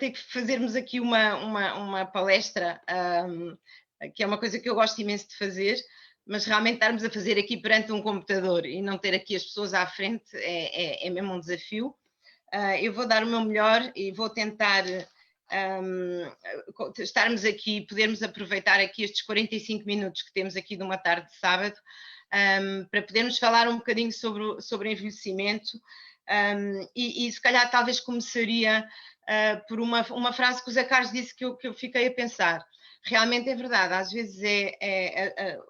ter que fazermos aqui uma palestra, que é uma coisa que eu gosto imenso de fazer, mas realmente estarmos a fazer aqui perante um computador e não ter aqui as pessoas à frente é mesmo um desafio. Eu vou dar o meu melhor e vou tentar estarmos aqui, podermos aproveitar aqui estes 45 minutos que temos aqui de uma tarde de sábado, para podermos falar um bocadinho sobre envelhecimento, e se calhar talvez começaria por uma frase que o Zé Carlos disse que eu fiquei a pensar. Realmente é verdade, às vezes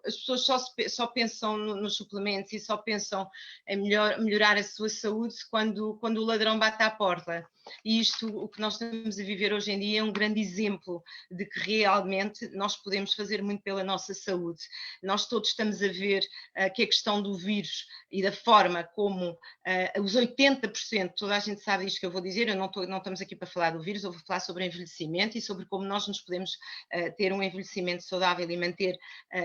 as pessoas só pensam nos suplementos e só pensam em melhorar a sua saúde quando o ladrão bate à porta. E isto, o que nós estamos a viver hoje em dia, é um grande exemplo de que realmente nós podemos fazer muito pela nossa saúde. Nós todos estamos a ver que a questão do vírus e da forma como os 80%, toda a gente sabe isto que eu vou dizer, não estamos aqui para falar do vírus, eu vou falar sobre envelhecimento e sobre como nós nos podemos ter um envelhecimento saudável e manter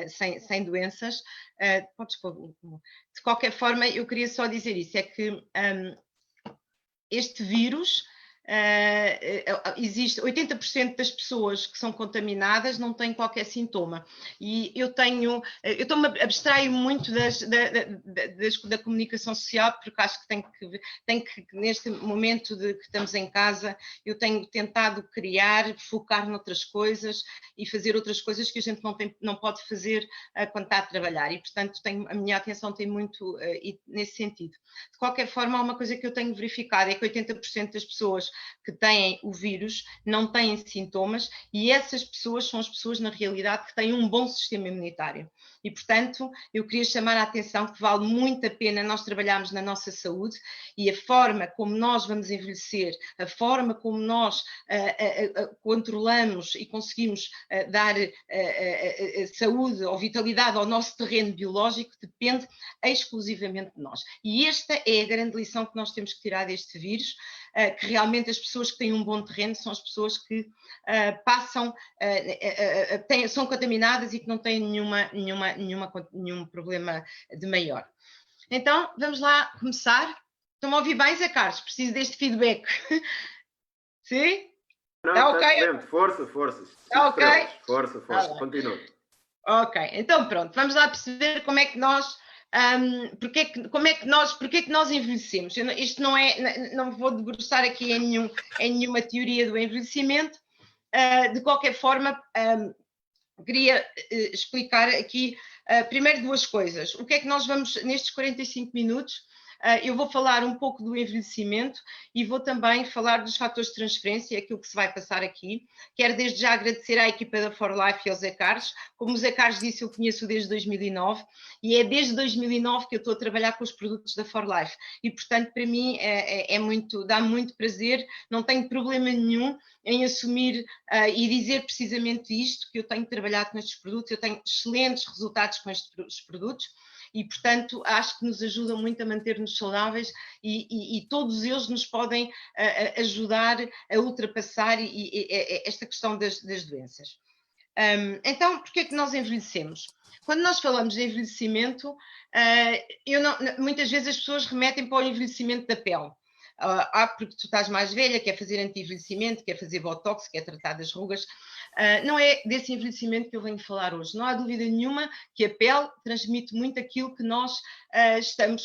sem doenças. De qualquer forma, eu queria só dizer isso, é que este vírus, existe 80% das pessoas que são contaminadas não têm qualquer sintoma, e eu abstraio muito da comunicação social, porque acho que tem que neste momento que estamos em casa, eu tenho tentado criar, focar noutras coisas e fazer outras coisas que a gente não pode fazer quando está a trabalhar, e portanto a minha atenção tem muito nesse sentido. De qualquer forma, há uma coisa que eu tenho verificado, é que 80% das pessoas que têm o vírus não têm sintomas, e essas pessoas são as pessoas, na realidade, que têm um bom sistema imunitário. E, portanto, eu queria chamar a atenção que vale muito a pena nós trabalharmos na nossa saúde, e a forma como nós vamos envelhecer, a forma como nós controlamos e conseguimos dar saúde ou vitalidade ao nosso terreno biológico depende exclusivamente de nós. E esta é a grande lição que nós temos que tirar deste vírus, que realmente as pessoas que têm um bom terreno são as pessoas que são contaminadas e que não têm nenhum problema de maior. Então, vamos lá começar. Estão-me a ouvir bem, Zé Carlos? Preciso deste feedback. Sim? Não, está ok? Força. Está ok? Força. Continua. Ok, então pronto, vamos lá perceber como é que nós... porque é que nós envelhecemos. Isto não vou debruçar aqui em nenhuma teoria do envelhecimento. De qualquer forma, queria explicar aqui primeiro duas coisas. O que é que nós vamos, nestes 45 minutos, eu vou falar um pouco do envelhecimento e vou também falar dos fatores de transferência, aquilo que se vai passar aqui. Quero desde já agradecer à equipa da For Life e ao Zé Carlos. Como o Zé Carlos disse, eu conheço desde 2009 e é desde 2009 que eu estou a trabalhar com os produtos da For Life e, portanto, para mim dá-me muito prazer, não tenho problema nenhum em assumir e dizer precisamente isto, que eu tenho trabalhado com estes produtos, eu tenho excelentes resultados com estes produtos. E, portanto, acho que nos ajudam muito a manter-nos saudáveis e todos eles nos podem ajudar a ultrapassar esta questão das doenças. Então, porquê é que nós envelhecemos? Quando nós falamos de envelhecimento, muitas vezes as pessoas remetem para o envelhecimento da pele. Porque tu estás mais velha, quer fazer anti-envelhecimento, quer fazer botox, quer tratar das rugas. Não é desse envelhecimento que eu venho falar hoje. Não há dúvida nenhuma que a pele transmite muito aquilo que nós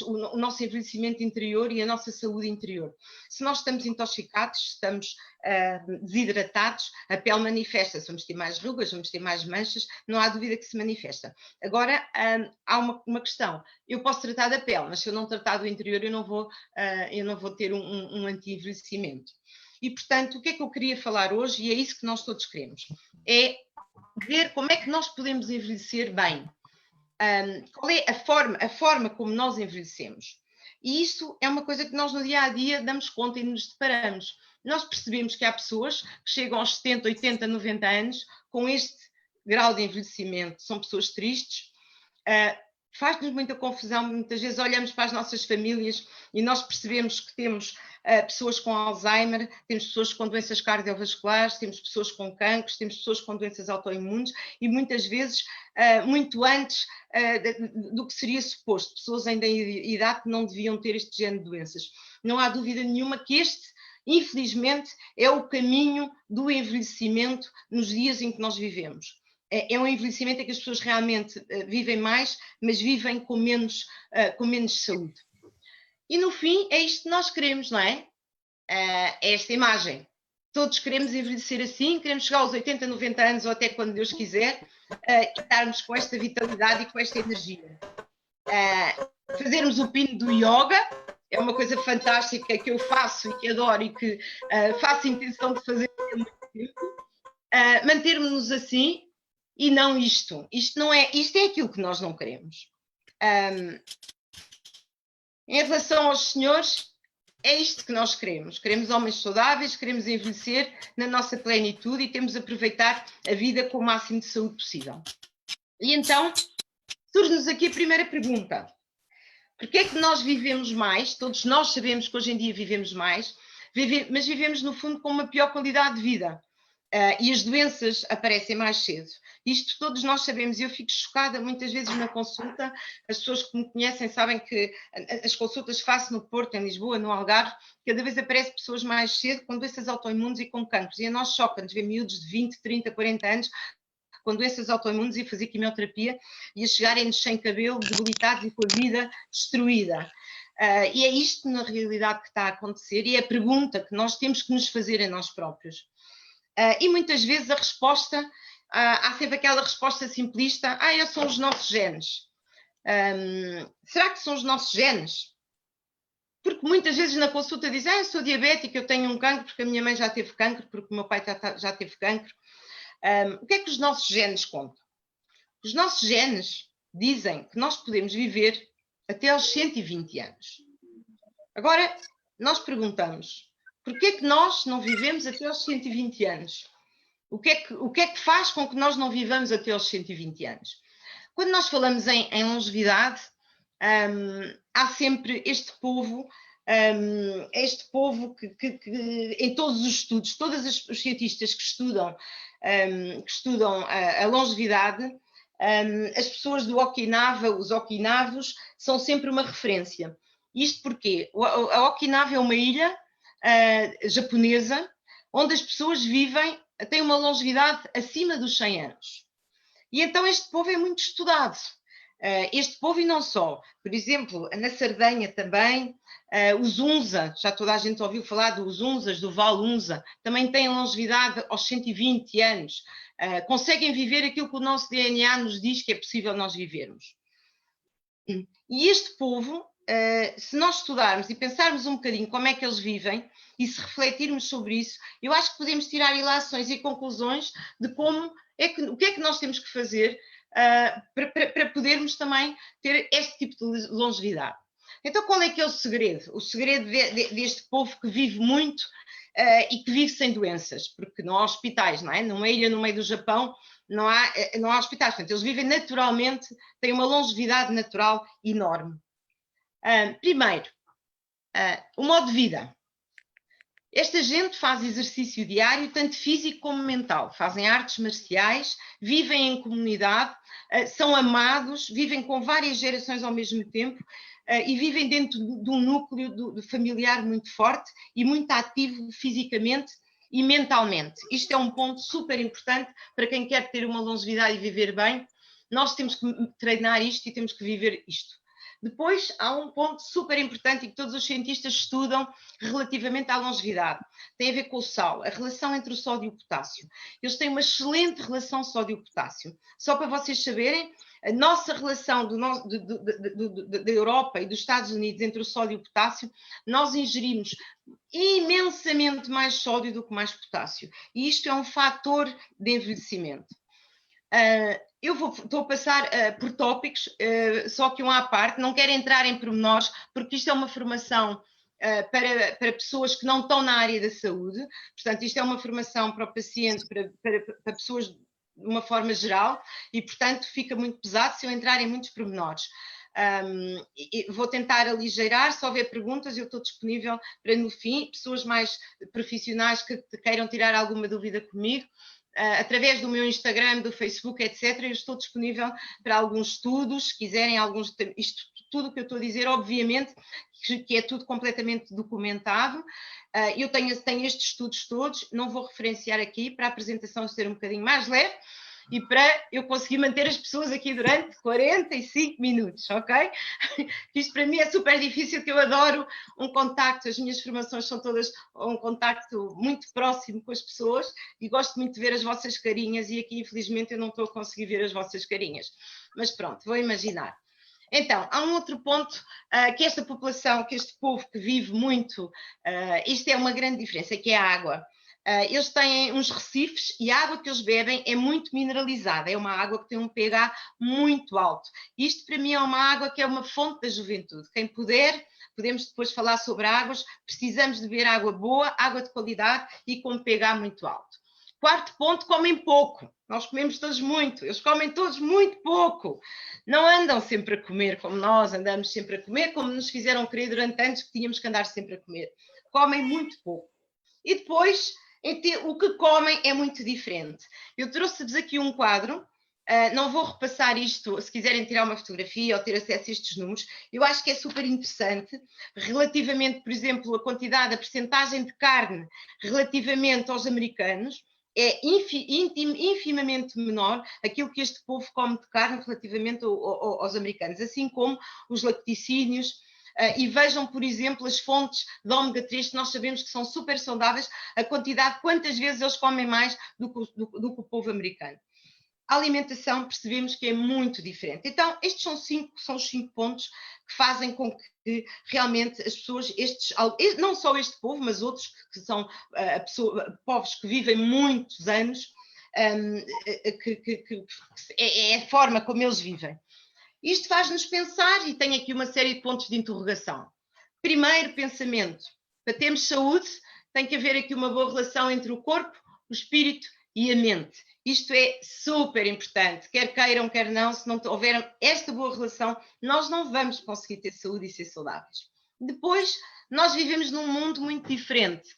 o nosso envelhecimento interior e a nossa saúde interior. Se nós estamos intoxicados, estamos desidratados, a pele manifesta-se. Vamos ter mais rugas, vamos ter mais manchas, não há dúvida que se manifesta. Agora, há uma questão. Eu posso tratar da pele, mas se eu não tratar do interior, eu não vou ter um anti-envelhecimento. E, portanto, o que é que eu queria falar hoje, e é isso que nós todos queremos, é ver como é que nós podemos envelhecer bem. Qual é a forma como nós envelhecemos. E isso é uma coisa que nós no dia-a-dia damos conta e nos deparamos. Nós percebemos que há pessoas que chegam aos 70, 80, 90 anos com este grau de envelhecimento. São pessoas tristes. Faz-nos muita confusão, muitas vezes olhamos para as nossas famílias e nós percebemos que temos pessoas com Alzheimer, temos pessoas com doenças cardiovasculares, temos pessoas com cancros, temos pessoas com doenças autoimunes e muitas vezes muito antes do que seria suposto, pessoas ainda em idade que não deviam ter este género de doenças. Não há dúvida nenhuma que infelizmente, é o caminho do envelhecimento nos dias em que nós vivemos. É um envelhecimento em que as pessoas realmente vivem mais, mas vivem com menos saúde. E no fim, é isto que nós queremos, não é? É esta imagem. Todos queremos envelhecer assim, queremos chegar aos 80, 90 anos ou até quando Deus quiser, e estarmos com esta vitalidade e com esta energia. Fazermos o pino do yoga é uma coisa fantástica que eu faço e que adoro e que faço intenção de fazer há muito tempo. Mantermos-nos assim e não isto. Isto é aquilo que nós não queremos. Em relação aos senhores, é isto que nós queremos. Queremos homens saudáveis, queremos envelhecer na nossa plenitude e temos de aproveitar a vida com o máximo de saúde possível. E então, surge-nos aqui a primeira pergunta. Porquê é que nós vivemos mais? Todos nós sabemos que hoje em dia vivemos mais, mas vivemos, no fundo, com uma pior qualidade de vida. E as doenças aparecem mais cedo. Isto todos nós sabemos e eu fico chocada muitas vezes na consulta. As pessoas que me conhecem sabem que as consultas que faço no Porto, em Lisboa, no Algarve, cada vez aparecem pessoas mais cedo com doenças autoimunes e com cancros. E a nós choca-nos ver miúdos de 20, 30, 40 anos com doenças autoimunes e fazer quimioterapia e a chegarem-nos sem cabelo, debilitados e com a vida destruída. E é isto, na realidade, que está a acontecer e é a pergunta que nós temos que nos fazer a nós próprios. E muitas vezes a resposta, há sempre aquela resposta simplista, são os nossos genes. Será que são os nossos genes? Porque muitas vezes na consulta dizem, eu sou diabética, eu tenho um cancro porque a minha mãe já teve cancro, porque o meu pai já teve cancro. O que é que os nossos genes contam? Os nossos genes dizem que nós podemos viver até aos 120 anos. Agora, nós perguntamos, porquê é que nós não vivemos até aos 120 anos? O que é que faz com que nós não vivamos até aos 120 anos? Quando nós falamos em longevidade, há sempre este povo que em todos os estudos, todos os cientistas que estudam a longevidade, as pessoas do Okinawa, os Okinavos, são sempre uma referência. Isto porque a Okinawa é uma ilha japonesa onde as pessoas têm uma longevidade acima dos 100 anos. E então este povo é muito estudado. Este povo e não só. Por exemplo, na Sardenha também, os Unza, já toda a gente ouviu falar dos Unzas, do Val Unza, também têm longevidade aos 120 anos. Conseguem viver aquilo que o nosso DNA nos diz que é possível nós vivermos. E este povo, se nós estudarmos e pensarmos um bocadinho como é que eles vivem e se refletirmos sobre isso, eu acho que podemos tirar ilações e conclusões de o que é que nós temos que fazer para podermos também ter este tipo de longevidade. Então, qual é que é o segredo? O segredo deste povo que vive muito e que vive sem doenças, porque não há hospitais, não é? Numa ilha no meio do Japão não há hospitais, portanto, eles vivem naturalmente, têm uma longevidade natural enorme. Primeiro, o modo de vida. Esta gente faz exercício diário, tanto físico como mental. Fazem artes marciais, vivem em comunidade, são amados, vivem com várias gerações ao mesmo tempo e vivem dentro de um núcleo familiar muito forte e muito ativo fisicamente e mentalmente. Isto é um ponto super importante para quem quer ter uma longevidade e viver bem. Nós temos que treinar isto e temos que viver isto. Depois, há um ponto super importante e que todos os cientistas estudam relativamente à longevidade. Tem a ver com o sal, a relação entre o sódio e o potássio. Eles têm uma excelente relação sódio-potássio. Só para vocês saberem, a nossa relação da Europa e dos Estados Unidos entre o sódio e o potássio, nós ingerimos imensamente mais sódio do que mais potássio. E isto é um fator de envelhecimento. Estou a passar por tópicos, só que um à parte, não quero entrar em pormenores, porque isto é uma formação para pessoas que não estão na área da saúde, portanto, isto é uma formação para o paciente, para pessoas de uma forma geral, e, portanto, fica muito pesado se eu entrar em muitos pormenores. Vou tentar aligeirar, se houver perguntas, eu estou disponível para, no fim, pessoas mais profissionais que queiram tirar alguma dúvida comigo, através do meu Instagram, do Facebook, etc. Eu estou disponível para alguns estudos, se quiserem, isto tudo o que eu estou a dizer, obviamente, que é tudo completamente documentado. Eu tenho estes estudos todos, não vou referenciar aqui para a apresentação ser um bocadinho mais leve e para eu conseguir manter as pessoas aqui durante 45 minutos, ok? Isto para mim é super difícil, que eu adoro um contacto, as minhas formações são todas um contacto muito próximo com as pessoas e gosto muito de ver as vossas carinhas e aqui infelizmente eu não estou a conseguir ver as vossas carinhas, mas pronto, vou imaginar. Então, há um outro ponto, que esta população, que este povo que vive muito, isto é uma grande diferença, que é a água. Eles têm uns recifes e a água que eles bebem é muito mineralizada, é uma água que tem um pH muito alto. Isto para mim é uma água que é uma fonte da juventude. Quem puder, podemos depois falar sobre águas, precisamos de beber água boa, água de qualidade e com um pH muito alto. Quarto ponto, comem pouco. Nós comemos todos muito, eles comem todos muito pouco. Não andam sempre a comer como nós andamos sempre a comer, como nos fizeram crer durante anos que tínhamos que andar sempre a comer. Comem muito pouco. E depois, o que comem é muito diferente. Eu trouxe-vos aqui um quadro, não vou repassar isto, se quiserem tirar uma fotografia ou ter acesso a estes números, eu acho que é super interessante, relativamente, por exemplo, a quantidade, a percentagem de carne relativamente aos americanos, é infimamente menor aquilo que este povo come de carne relativamente aos americanos, assim como os laticínios. E vejam, por exemplo, as fontes de ômega 3, que nós sabemos que são super saudáveis, a quantidade, quantas vezes eles comem mais do que o povo americano. A alimentação percebemos que é muito diferente. Então, estes são os 5 pontos que fazem com que realmente as pessoas, não só este povo, mas outros que são povos que vivem muitos anos, é a forma como eles vivem. Isto faz-nos pensar, e tem aqui uma série de pontos de interrogação. Primeiro pensamento, para termos saúde, tem que haver aqui uma boa relação entre o corpo, o espírito e a mente. Isto é super importante, quer queiram, quer não, se não houver esta boa relação, nós não vamos conseguir ter saúde e ser saudáveis. Depois, nós vivemos num mundo muito diferente.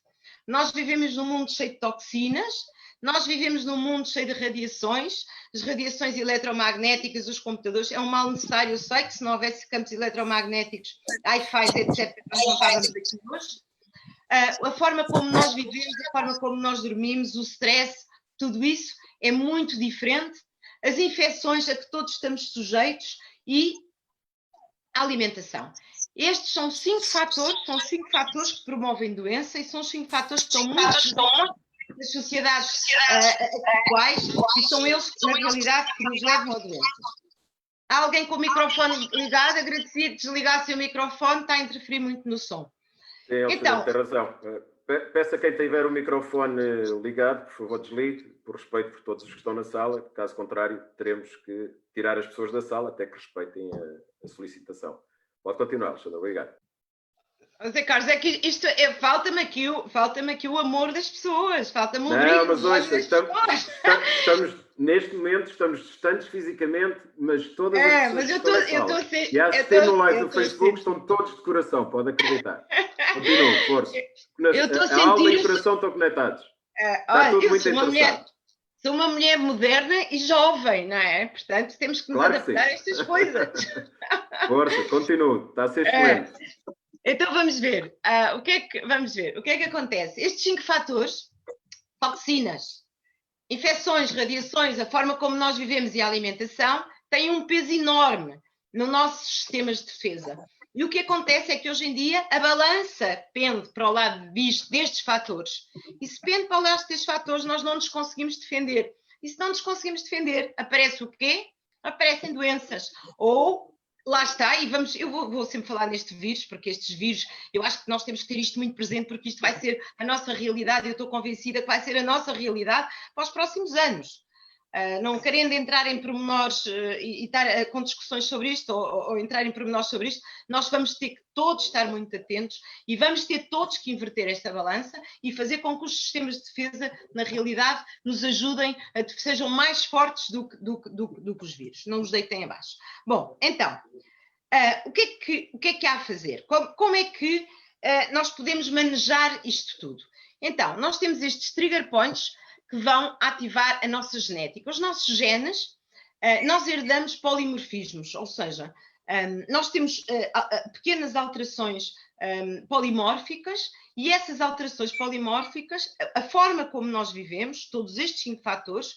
Nós vivemos num mundo cheio de toxinas, nós vivemos num mundo cheio de radiações, as radiações eletromagnéticas, os computadores, é um mal necessário. Eu sei que se não houvesse campos eletromagnéticos, Wi-Fi, etc., nós não estávamos aqui hoje. A forma como nós vivemos, a forma como nós dormimos, o stress, tudo isso é muito diferente. As infecções a que todos estamos sujeitos e a alimentação. Estes são 5 fatores que promovem doença e são 5 fatores que estão muito das sociedades atuais e são eles, na realidade, que nos levam a doenças. Há alguém com o microfone ligado? Agradecia que desligasse o microfone, está a interferir muito no som. Sim, então, tem razão. Peço a quem tiver o microfone ligado, por favor, desligue, por respeito por todos os que estão na sala. Caso contrário, teremos que tirar as pessoas da sala até que respeitem a solicitação. Pode continuar, Alexandre. Obrigado. Zé Carlos, é que isto falta-me aqui o amor das pessoas, falta-me o brilho. Não, mas hoje estamos neste momento estamos distantes fisicamente, mas todas as pessoas mas eu estou a ser, e a assistir no live do Facebook estão todos de coração, pode acreditar. Continua, força. A alma e o coração estão conectados. Está tudo muito interessante. Sou uma mulher moderna e jovem, não é? Portanto, temos que nos adaptar a estas coisas. Força, continua, está a ser excelente. Então vamos ver. O que é que acontece? Estes 5 fatores, toxinas, infecções, radiações, a forma como nós vivemos e a alimentação, têm um peso enorme nos nossos sistemas de defesa. E o que acontece é que hoje em dia a balança pende para o lado destes fatores. E se pende para o lado destes fatores, nós não nos conseguimos defender. E se não nos conseguimos defender, aparece o quê? Aparecem doenças. Ou, lá está, e eu vou sempre falar neste vírus, porque estes vírus, eu acho que nós temos que ter isto muito presente, porque isto vai ser a nossa realidade, eu estou convencida que vai ser a nossa realidade para os próximos anos. Não querendo entrar em pormenores e estar com discussões sobre isto ou entrar em pormenores sobre isto, nós vamos ter que todos estar muito atentos e vamos ter todos que inverter esta balança e fazer com que os sistemas de defesa, na realidade, nos ajudem a que sejam mais fortes do que os vírus, não os deitem abaixo. Bom, então, o que é que há a fazer? Como é que nós podemos manejar isto tudo? Então, nós temos estes trigger points que vão ativar a nossa genética. Os nossos genes, nós herdamos polimorfismos, ou seja, Nós temos pequenas alterações polimórficas, e essas alterações polimórficas, a forma como nós vivemos, todos estes 5 fatores,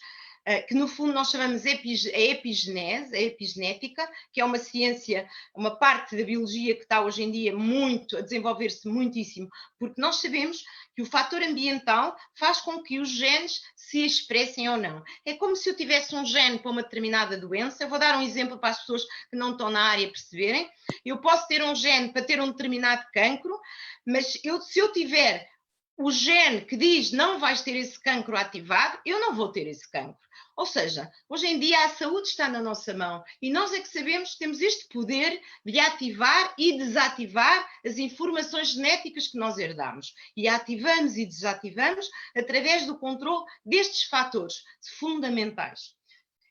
que no fundo nós chamamos a epigenese, a epigenética, que é uma ciência, uma parte da biologia que está hoje em dia a desenvolver-se muitíssimo, porque nós sabemos que o fator ambiental faz com que os genes se expressem ou não. É como se eu tivesse um gene para uma determinada doença. Eu vou dar um exemplo para as pessoas que não estão na área perceberem. Eu posso ter um gene para ter um determinado cancro, mas se eu tiver o gene que diz não vais ter esse cancro ativado, eu não vou ter esse cancro. Ou seja, hoje em dia a saúde está na nossa mão e nós é que sabemos que temos este poder de ativar e desativar as informações genéticas que nós herdamos. E ativamos e desativamos através do controle destes fatores fundamentais.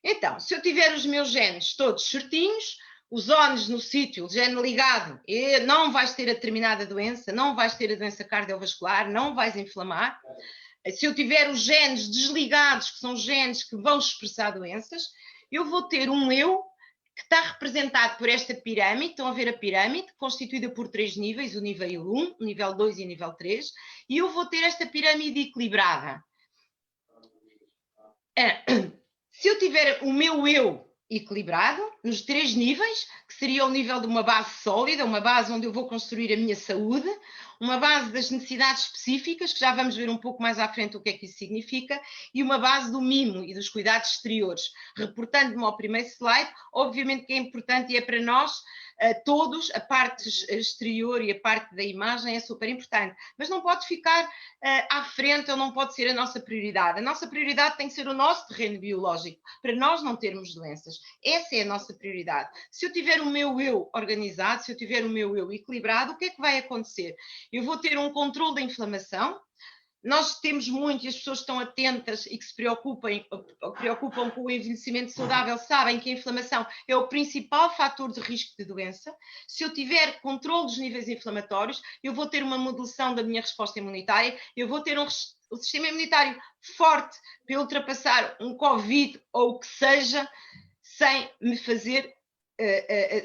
Então, se eu tiver os meus genes todos certinhos, os ONs no sítio, o gene ligado, não vais ter a determinada doença, não vais ter a doença cardiovascular, não vais inflamar. Se eu tiver os genes desligados, que são genes que vão expressar doenças, eu vou ter um eu que está representado por esta pirâmide. Estão a ver a pirâmide, constituída por 3 níveis, o nível 1, o nível 2 e o nível 3, e eu vou ter esta pirâmide equilibrada. Se eu tiver o meu eu equilibrado, nos 3 níveis, que seria o nível de uma base sólida, uma base onde eu vou construir a minha saúde, uma base das necessidades específicas, que já vamos ver um pouco mais à frente o que é que isso significa, e uma base do mimo e dos cuidados exteriores. Reportando-me ao primeiro slide, obviamente que é importante e é para nós todos, a parte exterior e a parte da imagem é super importante, mas não pode ficar à frente ou não pode ser a nossa prioridade. A nossa prioridade tem que ser o nosso terreno biológico, para nós não termos doenças. Essa é a nossa prioridade. Se eu tiver o meu eu organizado, se eu tiver o meu eu equilibrado, o que é que vai acontecer? Eu vou ter um controle da inflamação. Nós temos muito, e as pessoas que estão atentas e que se preocupam com o envelhecimento saudável sabem que a inflamação é o principal fator de risco de doença. Se eu tiver controle dos níveis inflamatórios, eu vou ter uma modulação da minha resposta imunitária, eu vou ter um sistema imunitário forte para ultrapassar um Covid ou o que seja, sem me fazer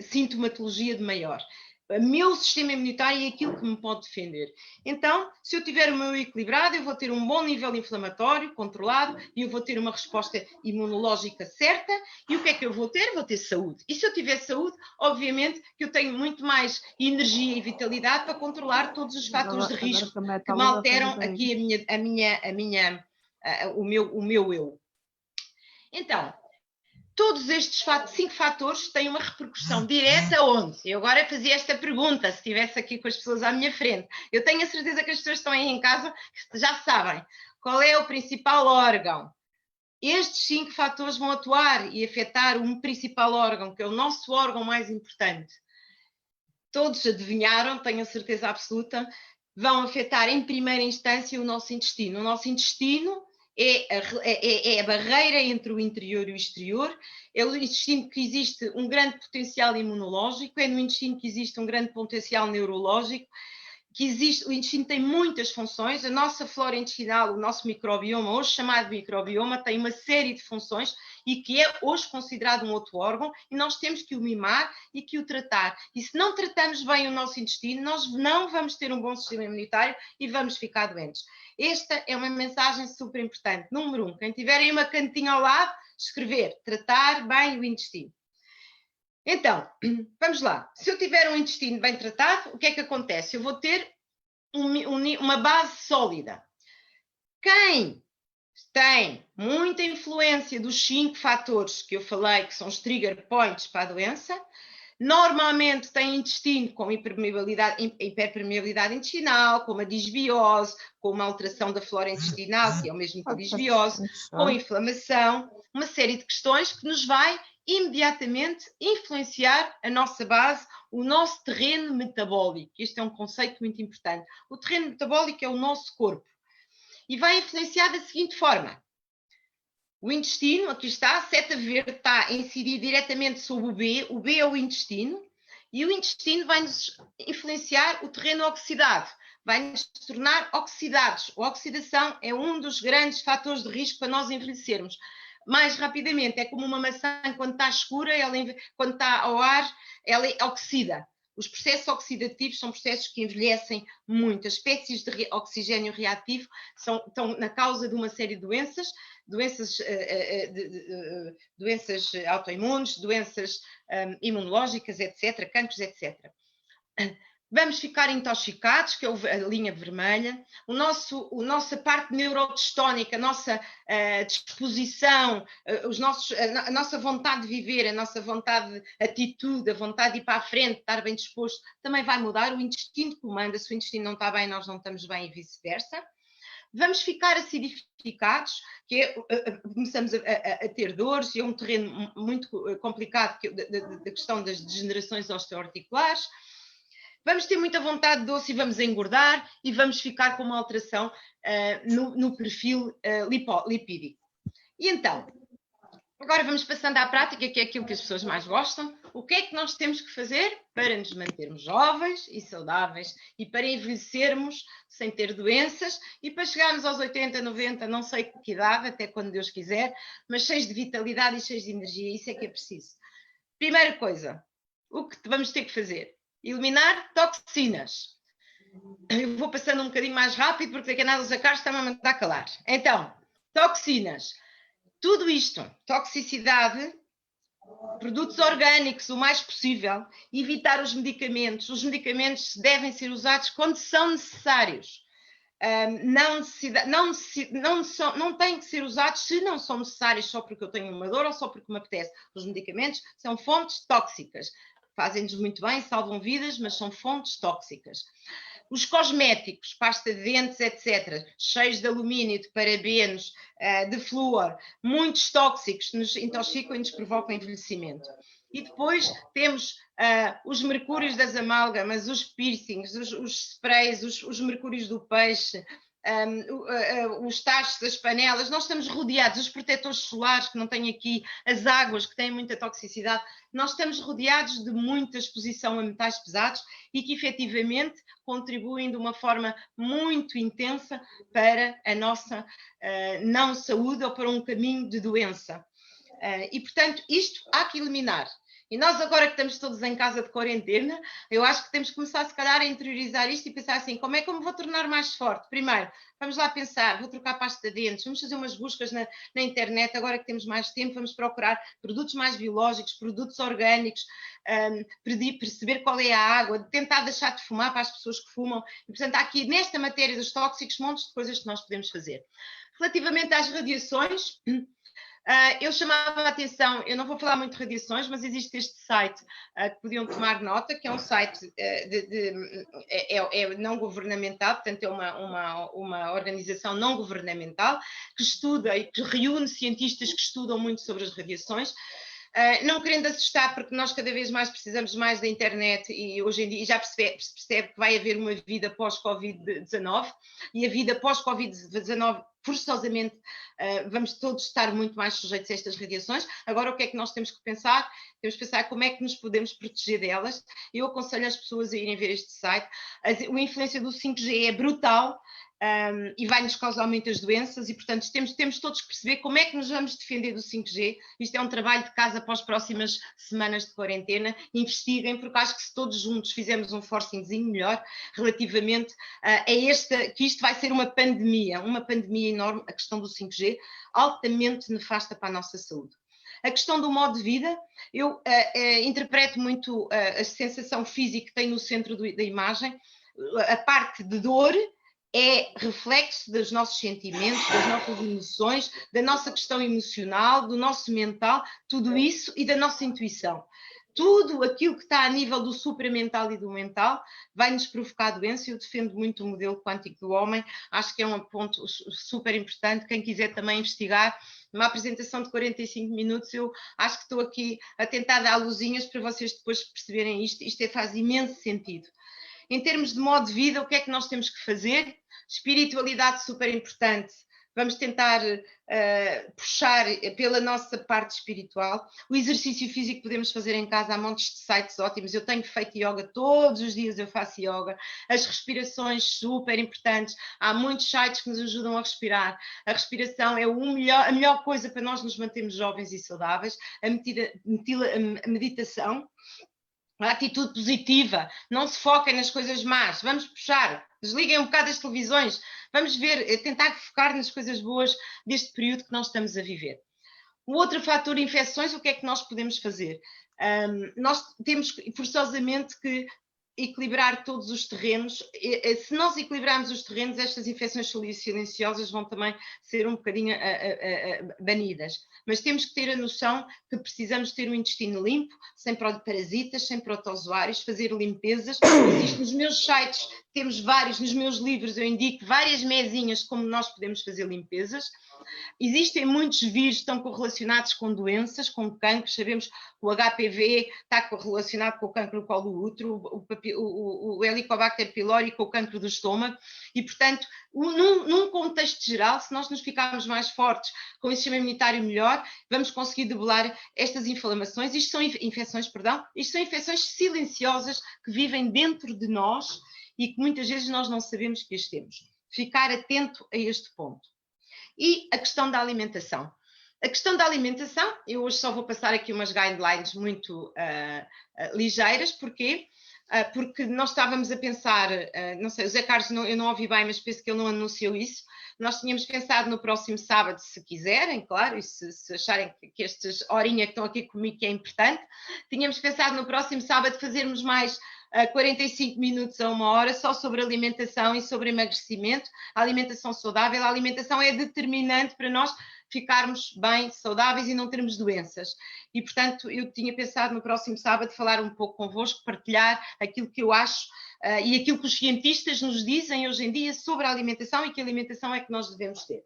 sintomatologia de maior. O meu sistema imunitário é aquilo que me pode defender. Então, se eu tiver o meu equilibrado, eu vou ter um bom nível inflamatório, controlado, e eu vou ter uma resposta imunológica certa. E o que é que eu vou ter? Vou ter saúde. E se eu tiver saúde, obviamente que eu tenho muito mais energia e vitalidade para controlar todos os fatores de risco que me alteram aqui o meu eu. Então, todos estes 5 fatores têm uma repercussão direta onde? Eu agora fazia esta pergunta, se estivesse aqui com as pessoas à minha frente. Eu tenho a certeza que as pessoas que estão aí em casa já sabem qual é o principal órgão. Estes 5 fatores vão atuar e afetar um principal órgão, que é o nosso órgão mais importante. Todos adivinharam, tenho a certeza absoluta, vão afetar em primeira instância o nosso intestino. O nosso intestino é a barreira entre o interior e o exterior. É no intestino que existe um grande potencial imunológico, é no intestino que existe um grande potencial neurológico, o intestino tem muitas funções. A nossa flora intestinal, o nosso microbioma, hoje chamado microbioma, tem uma série de funções e que é hoje considerado um outro órgão, e nós temos que o mimar e que o tratar. E se não tratamos bem o nosso intestino, nós não vamos ter um bom sistema imunitário e vamos ficar doentes. Esta é uma mensagem super importante. Número 1, quem tiver aí uma cantinha ao lado, escrever, tratar bem o intestino. Então, vamos lá. Se eu tiver um intestino bem tratado, o que é que acontece? Eu vou ter uma base sólida. Quem tem muita influência dos 5 fatores que eu falei, que são os trigger points para a doença, normalmente tem intestino com hiperpermeabilidade intestinal, com uma disbiose, com uma alteração da flora intestinal, que é o mesmo que a disbiose, com inflamação, uma série de questões que nos vai imediatamente influenciar a nossa base, o nosso terreno metabólico. Este é um conceito muito importante. O terreno metabólico é o nosso corpo. E vai influenciar da seguinte forma. O intestino, aqui está, a seta verde está a incidir diretamente sobre o B é o intestino, e o intestino vai-nos influenciar o terreno oxidado, vai-nos tornar oxidados. A oxidação é um dos grandes fatores de risco para nós envelhecermos. mais rapidamente. É como uma maçã, quando está escura, quando está ao ar, ela oxida. Os processos oxidativos são processos que envelhecem muito. As espécies de oxigênio reativo estão na causa de uma série de doenças autoimunes, doenças imunológicas, etc., cancros, etc. Vamos ficar intoxicados, que é a linha vermelha. A nossa parte neurotestónica, a nossa disposição, a nossa vontade de viver, a nossa vontade de atitude, a vontade de ir para a frente, de estar bem disposto, também vai mudar. O intestino comanda. Se o intestino não está bem, nós não estamos bem e vice-versa. Vamos ficar acidificados, começamos a ter dores, e é um terreno muito complicado da questão das degenerações osteoarticulares. Vamos ter muita vontade de doce e vamos engordar, e vamos ficar com uma alteração no perfil lipídico. E então, agora vamos passando à prática, que é aquilo que as pessoas mais gostam. O que é que nós temos que fazer para nos mantermos jovens e saudáveis e para envelhecermos sem ter doenças e para chegarmos aos 80, 90, não sei que idade, até quando Deus quiser, mas cheios de vitalidade e cheios de energia. Isso é que é preciso. Primeira coisa, o que vamos ter que fazer? Eliminar toxinas. Eu vou passando um bocadinho mais rápido, porque daqui a nada os acaros estão a mandar calar. Então, toxinas. Tudo isto, toxicidade, produtos orgânicos o mais possível, evitar os medicamentos. Os medicamentos devem ser usados quando são necessários. Não têm que ser usados se não são necessários só porque eu tenho uma dor ou só porque me apetece. Os medicamentos são fontes tóxicas. Fazem-nos muito bem, salvam vidas, mas são fontes tóxicas. Os cosméticos, pasta de dentes, etc., cheios de alumínio, de parabenos, de flúor, muitos tóxicos, nos intoxicam e nos provocam envelhecimento. E depois temos os mercúrios das amálgamas, os piercings, os sprays, os mercúrios do peixe, os tachos das panelas. Nós estamos rodeados, os protetores solares, que não têm aqui, as águas, que têm muita toxicidade. Nós estamos rodeados de muita exposição a metais pesados e que efetivamente contribuem de uma forma muito intensa para a nossa não saúde ou para um caminho de doença. E, portanto, isto há que eliminar. E nós agora que estamos todos em casa de quarentena, eu acho que temos que começar, se calhar, a interiorizar isto e pensar assim, como é que eu me vou tornar mais forte? Primeiro, vamos lá pensar, vou trocar pasta de dentes, vamos fazer umas buscas na internet, agora que temos mais tempo, vamos procurar produtos mais biológicos, produtos orgânicos, perceber qual é a água, tentar deixar de fumar para as pessoas que fumam. E, portanto, há aqui, nesta matéria dos tóxicos, montes de coisas que nós podemos fazer. Relativamente às radiações, eu chamava a atenção, eu não vou falar muito de radiações, mas existe este site que podiam tomar nota, que é um site não governamental, portanto é uma organização não governamental que estuda e que reúne cientistas que estudam muito sobre as radiações. Não querendo assustar, porque nós cada vez mais precisamos mais da internet e hoje em dia já percebe que vai haver uma vida pós-Covid-19 e a vida pós-Covid-19 forçosamente vamos todos estar muito mais sujeitos a estas radiações. Agora o que é que nós temos que pensar? Temos que pensar como é que nos podemos proteger delas. Eu aconselho as pessoas a irem ver este site. A influência do 5G é brutal. E vai-nos causar muitas doenças e, portanto, temos todos que perceber como é que nos vamos defender do 5G. Isto é um trabalho de casa para as próximas semanas de quarentena. Investiguem, porque acho que se todos juntos fizermos um forcingzinho melhor relativamente que isto vai ser uma pandemia enorme, a questão do 5G, altamente nefasta para a nossa saúde. A questão do modo de vida, eu interpreto muito a sensação física que tem no centro da imagem, a parte de dor, é reflexo dos nossos sentimentos, das nossas emoções, da nossa questão emocional, do nosso mental, tudo isso e da nossa intuição. Tudo aquilo que está a nível do supramental e do mental vai-nos provocar doença. Eu defendo muito o modelo quântico do homem, acho que é um ponto super importante. Quem quiser também investigar, uma apresentação de 45 minutos, eu acho que estou aqui a tentar dar luzinhas para vocês depois perceberem isto. Isto faz imenso sentido. Em termos de modo de vida, o que é que nós temos que fazer? Espiritualidade super importante. vamos tentar puxar pela nossa parte espiritual. O exercício físico podemos fazer em casa, há montes de sites ótimos. Eu tenho feito yoga todos os dias, eu faço yoga. As respirações super importantes, há muitos sites que nos ajudam a respirar. A respiração é a melhor coisa para nós nos mantermos jovens e saudáveis. A meditação, a atitude positiva, não se foquem nas coisas más, vamos puxar, desliguem um bocado as televisões, vamos ver, tentar focar nas coisas boas deste período que nós estamos a viver. O outro fator, infecções, o que é que nós podemos fazer? Nós temos forçosamente que equilibrar todos os terrenos. Se nós equilibrarmos os terrenos, estas infecções silenciosas vão também ser um bocadinho banidas. Mas temos que ter a noção que precisamos ter um intestino limpo, sem parasitas, sem protozoários, fazer limpezas. Existe nos meus sites, temos vários, nos meus livros eu indico várias mesinhas de como nós podemos fazer limpezas. Existem muitos vírus que estão correlacionados com doenças, com cancro. Sabemos que o HPV está correlacionado com o cancro do colo do útero, o Helicobacter pylori com o cancro do estômago. E, portanto, num contexto geral, se nós nos ficarmos mais fortes, com o sistema imunitário melhor, vamos conseguir debelar estas inflamações. Isto são infecções silenciosas que vivem dentro de nós e que muitas vezes nós não sabemos que as temos. Ficar atento a este ponto. E a questão da alimentação. A questão da alimentação, eu hoje só vou passar aqui umas guidelines muito ligeiras. Porquê? Porque nós estávamos a pensar, não sei, o Zé Carlos, eu não ouvi bem, mas penso que ele não anunciou isso. Nós tínhamos pensado no próximo sábado, se quiserem, claro, e se acharem que estas horinhas que estão aqui comigo que é importante, tínhamos pensado no próximo sábado fazermos mais 45 minutos a 1 hora só sobre alimentação e sobre emagrecimento. A alimentação saudável, a alimentação é determinante para nós ficarmos bem, saudáveis e não termos doenças. E, portanto, eu tinha pensado no próximo sábado falar um pouco convosco, partilhar aquilo que eu acho e aquilo que os cientistas nos dizem hoje em dia sobre a alimentação e que alimentação é que nós devemos ter.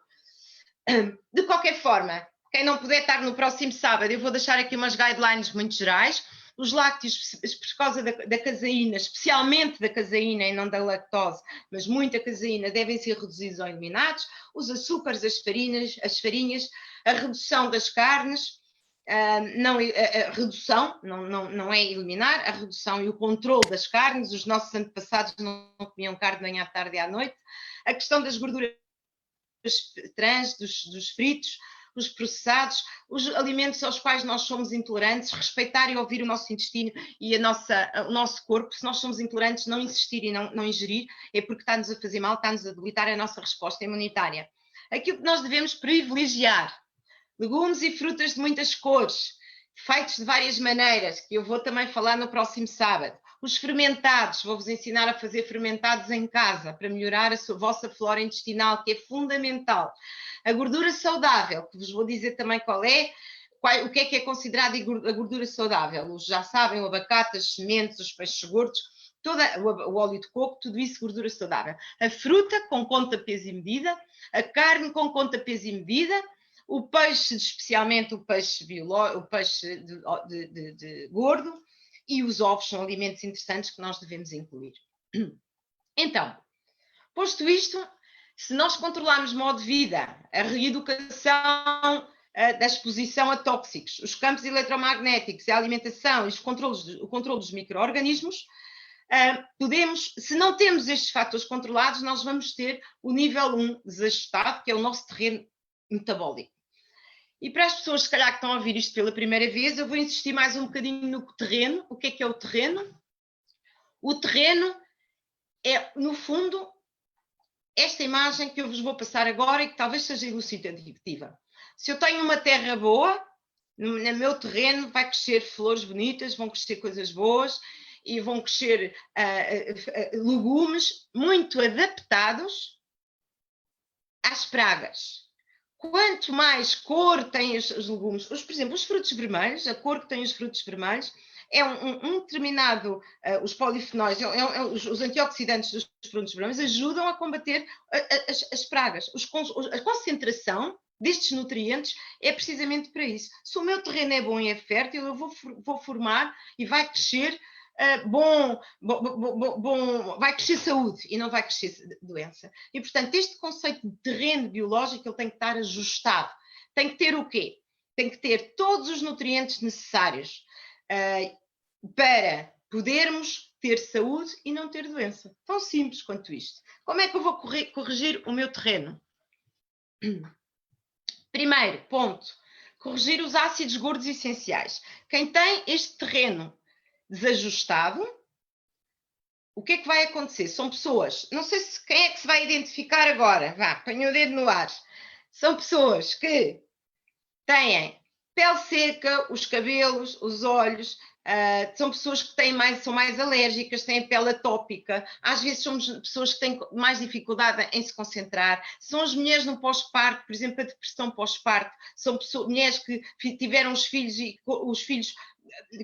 De qualquer forma, quem não puder estar no próximo sábado, eu vou deixar aqui umas guidelines muito gerais. Os lácteos, por causa da caseína, especialmente da caseína e não da lactose, mas muita caseína, devem ser reduzidos ou eliminados. Os açúcares, as farinhas, a redução das carnes, a redução, não é eliminar, a redução e o controle das carnes. Os nossos antepassados não comiam carne nem à tarde e à noite. A questão das gorduras trans, dos fritos, os processados, os alimentos aos quais nós somos intolerantes, respeitar e ouvir o nosso intestino e o nosso corpo. Se nós somos intolerantes, não insistir e não ingerir, é porque está-nos a fazer mal, está-nos a debilitar a nossa resposta imunitária. Aquilo que nós devemos privilegiar: legumes e frutas de muitas cores, feitos de várias maneiras, que eu vou também falar no próximo sábado. Os fermentados, vou-vos ensinar a fazer fermentados em casa, para melhorar a vossa flora intestinal, que é fundamental. A gordura saudável, que vos vou dizer também o que é considerado a gordura saudável. Já sabem, o abacate, as sementes, os peixes gordos, o óleo de coco, tudo isso gordura saudável. A fruta com conta, peso e medida, a carne com conta, peso e medida, o peixe, especialmente o peixe biológico, o peixe de gordo, e os ovos são alimentos interessantes que nós devemos incluir. Então, posto isto, se nós controlarmos o modo de vida, a reeducação da exposição a tóxicos, os campos eletromagnéticos, a alimentação e o controle dos micro-organismos, podemos, se não temos estes fatores controlados, nós vamos ter o nível 1 desajustado, que é o nosso terreno metabólico. E para as pessoas, se calhar, que estão a ouvir isto pela primeira vez, eu vou insistir mais um bocadinho no terreno. O que é o terreno? O terreno é, no fundo, esta imagem que eu vos vou passar agora e que talvez seja elucidativa. Se eu tenho uma terra boa, no meu terreno vai crescer flores bonitas, vão crescer coisas boas e vão crescer legumes muito adaptados às pragas. Quanto mais cor têm os legumes, por exemplo, os frutos vermelhos, a cor que têm os frutos vermelhos, é um determinado, os polifenóis, os antioxidantes dos frutos vermelhos ajudam a combater as pragas. A concentração destes nutrientes é precisamente para isso. Se o meu terreno é bom e é fértil, eu vou formar e vai crescer vai crescer saúde e não vai crescer doença. E, portanto, este conceito de terreno biológico ele tem que estar ajustado. Tem que ter o quê? Tem que ter todos os nutrientes necessários para podermos ter saúde e não ter doença. Tão simples quanto isto. Como é que eu vou corrigir o meu terreno? Primeiro ponto, corrigir os ácidos gordos essenciais. Quem tem este terreno desajustado, o que é que vai acontecer? São pessoas, não sei se quem é que se vai identificar agora, vá, ponha o dedo no ar. São pessoas que têm pele seca, os cabelos, os olhos, são pessoas que são mais alérgicas, têm pele atópica, às vezes somos pessoas que têm mais dificuldade em se concentrar, são as mulheres no pós-parto, por exemplo, a depressão pós-parto, são mulheres que tiveram os filhos e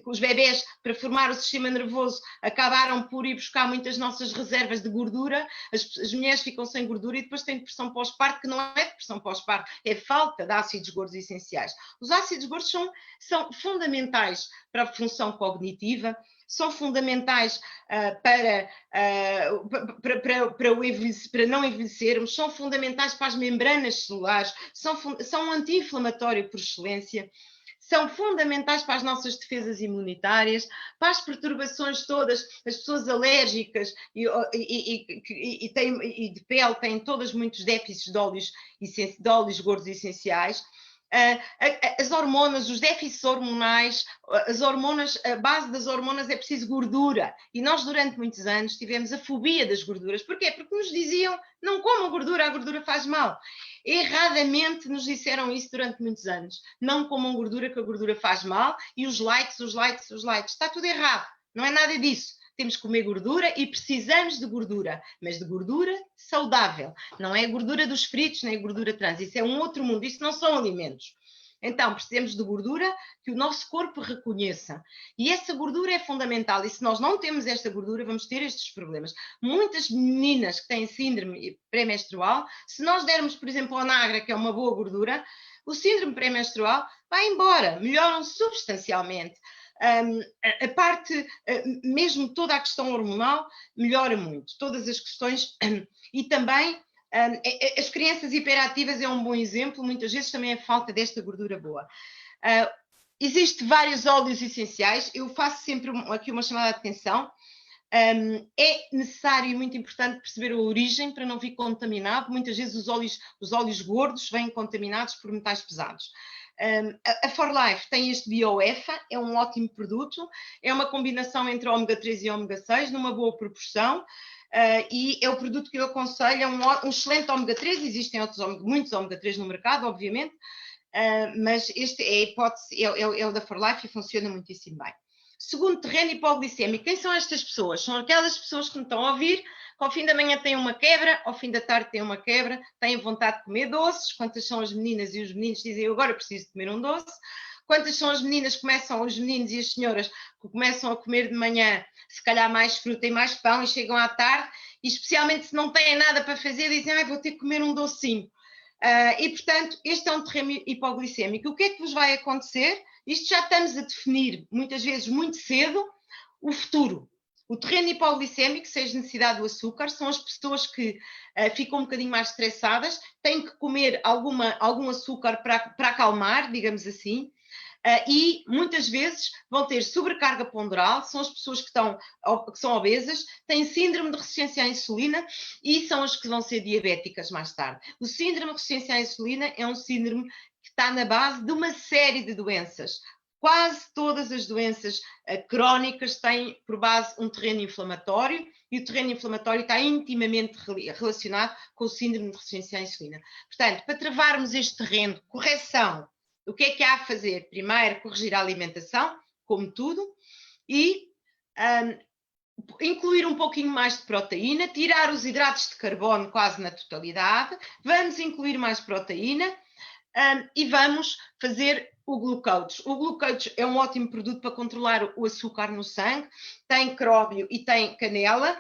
os bebés, para formar o sistema nervoso, acabaram por ir buscar muitas nossas reservas de gordura, as mulheres ficam sem gordura e depois têm depressão pós-parto, que não é depressão pós-parto, é falta de ácidos gordos essenciais. Os ácidos gordos são fundamentais para a função cognitiva, são fundamentais para não envelhecermos, são fundamentais para as membranas celulares, são um anti-inflamatório por excelência, são fundamentais para as nossas defesas imunitárias, para as perturbações todas, as pessoas alérgicas e de pele têm todas muitos déficits de óleos gordos essenciais. As hormonas, os déficits hormonais, as hormonas, a base das hormonas é preciso gordura. E nós, durante muitos anos, tivemos a fobia das gorduras. Porquê? Porque nos diziam, não comam gordura, a gordura faz mal. Erradamente nos disseram isso durante muitos anos. Não comam gordura, que a gordura faz mal. E os likes. Está tudo errado. Não é nada disso. Temos que comer gordura e precisamos de gordura, mas de gordura saudável. Não é a gordura dos fritos, nem a gordura trans. Isso é um outro mundo, isso não são alimentos. Então, precisamos de gordura que o nosso corpo reconheça. E essa gordura é fundamental. E se nós não temos esta gordura, vamos ter estes problemas. Muitas meninas que têm síndrome pré-menstrual, se nós dermos, por exemplo, a Nagra, que é uma boa gordura, o síndrome pré-menstrual vai embora, melhoram substancialmente. A parte, mesmo toda a questão hormonal, melhora muito. Todas as questões. E também, as crianças hiperativas é um bom exemplo. Muitas vezes também é falta desta gordura boa. Existem vários óleos essenciais. Eu faço sempre aqui uma chamada de atenção. É necessário e muito importante perceber a origem para não vir contaminado. Muitas vezes os óleos gordos vêm contaminados por metais pesados. A For Life tem este BioEFA, é um ótimo produto, é uma combinação entre ômega 3 e ômega 6, numa boa proporção, e é o produto que eu aconselho, é um excelente ômega 3, existem muitos ômega 3 no mercado, obviamente, mas este é o da For Life e funciona muitíssimo bem. Segundo terreno, hipoglicémico. Quem são estas pessoas? São aquelas pessoas que me estão a ouvir, que ao fim da manhã têm uma quebra, ao fim da tarde têm uma quebra, têm vontade de comer doces. Quantas são as meninas e os meninos dizem, eu agora preciso de comer um doce? Quantas são as meninas que os meninos e as senhoras que começam a comer de manhã, se calhar mais fruta e mais pão, e chegam à tarde, e especialmente se não têm nada para fazer, dizem, vou ter que comer um docinho. E, portanto, este é um terreno hipoglicémico. O que é que vos vai acontecer? Isto já estamos a definir, muitas vezes muito cedo, o futuro. O terreno hipoglicémico, seja necessidade do açúcar, são as pessoas que ficam um bocadinho mais estressadas, têm que comer algum açúcar para acalmar, digamos assim, e muitas vezes vão ter sobrecarga ponderal, são as pessoas que são obesas, têm síndrome de resistência à insulina e são as que vão ser diabéticas mais tarde. O síndrome de resistência à insulina é um síndrome que está na base de uma série de doenças. Quase todas as doenças crónicas têm por base um terreno inflamatório e o terreno inflamatório está intimamente relacionado com o síndrome de resistência à insulina. Portanto, para travarmos este terreno, correção, o que é que há a fazer? Primeiro, corrigir a alimentação, como tudo, e incluir um pouquinho mais de proteína, tirar os hidratos de carbono quase na totalidade, vamos incluir mais proteína e vamos fazer o glucodes. O glucodes é um ótimo produto para controlar o açúcar no sangue, tem cróbio e tem canela,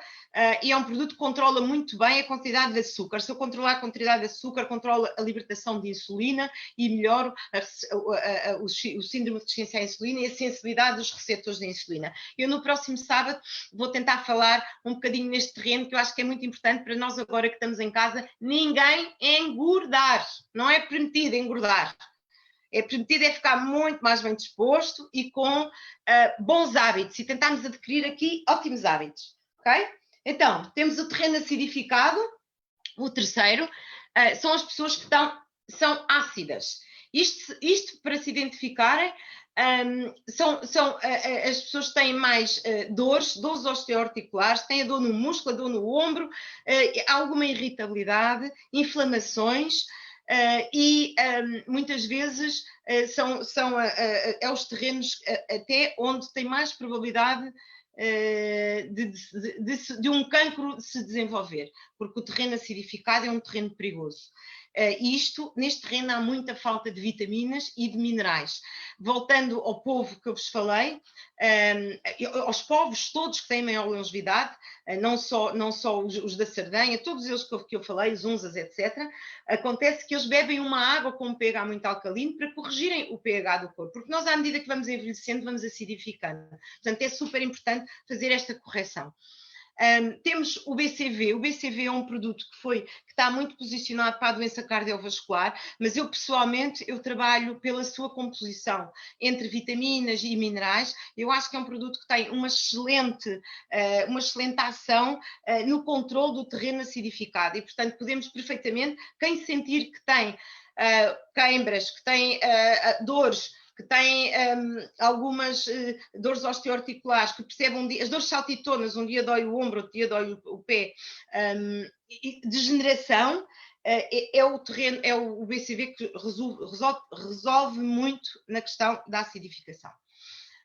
e é um produto que controla muito bem a quantidade de açúcar. Se eu controlar a quantidade de açúcar, controlo a libertação de insulina e melhoro o síndrome de resistência à insulina e a sensibilidade dos receptores da insulina. Eu no próximo sábado vou tentar falar um bocadinho neste terreno, que eu acho que é muito importante para nós agora que estamos em casa. Ninguém engordar, não é permitido engordar. É permitido ficar muito mais bem disposto e com bons hábitos, e tentarmos adquirir aqui ótimos hábitos, ok? Então, temos o terreno acidificado. O terceiro são as pessoas que são ácidas. Isto para se identificarem, são as pessoas que têm mais dores osteoarticulares, têm a dor no músculo, a dor no ombro, alguma irritabilidade, inflamações, e muitas vezes são os terrenos até onde tem mais probabilidade de um cancro se desenvolver, porque o terreno acidificado é um terreno perigoso. Neste terreno há muita falta de vitaminas e de minerais. Voltando ao povo que eu vos falei, aos povos todos que têm maior longevidade, não só os da Sardenha, todos eles que eu falei, os unzas, etc., acontece que eles bebem uma água com um pH muito alcalino para corrigirem o pH do corpo, porque nós, à medida que vamos envelhecendo, vamos acidificando. Portanto, é super importante fazer esta correção. Temos o BCV. O BCV é um produto que está muito posicionado para a doença cardiovascular, mas eu pessoalmente trabalho pela sua composição entre vitaminas e minerais. Eu acho que é um produto que tem uma excelente ação no controle do terreno acidificado, e portanto podemos perfeitamente, quem sentir que tem queimbras, que tem dores, que têm algumas dores osteoarticulares, que percebem as dores saltitonas, um dia dói o ombro, outro dia dói o pé, degeneração, é o BCV que resolve muito na questão da acidificação.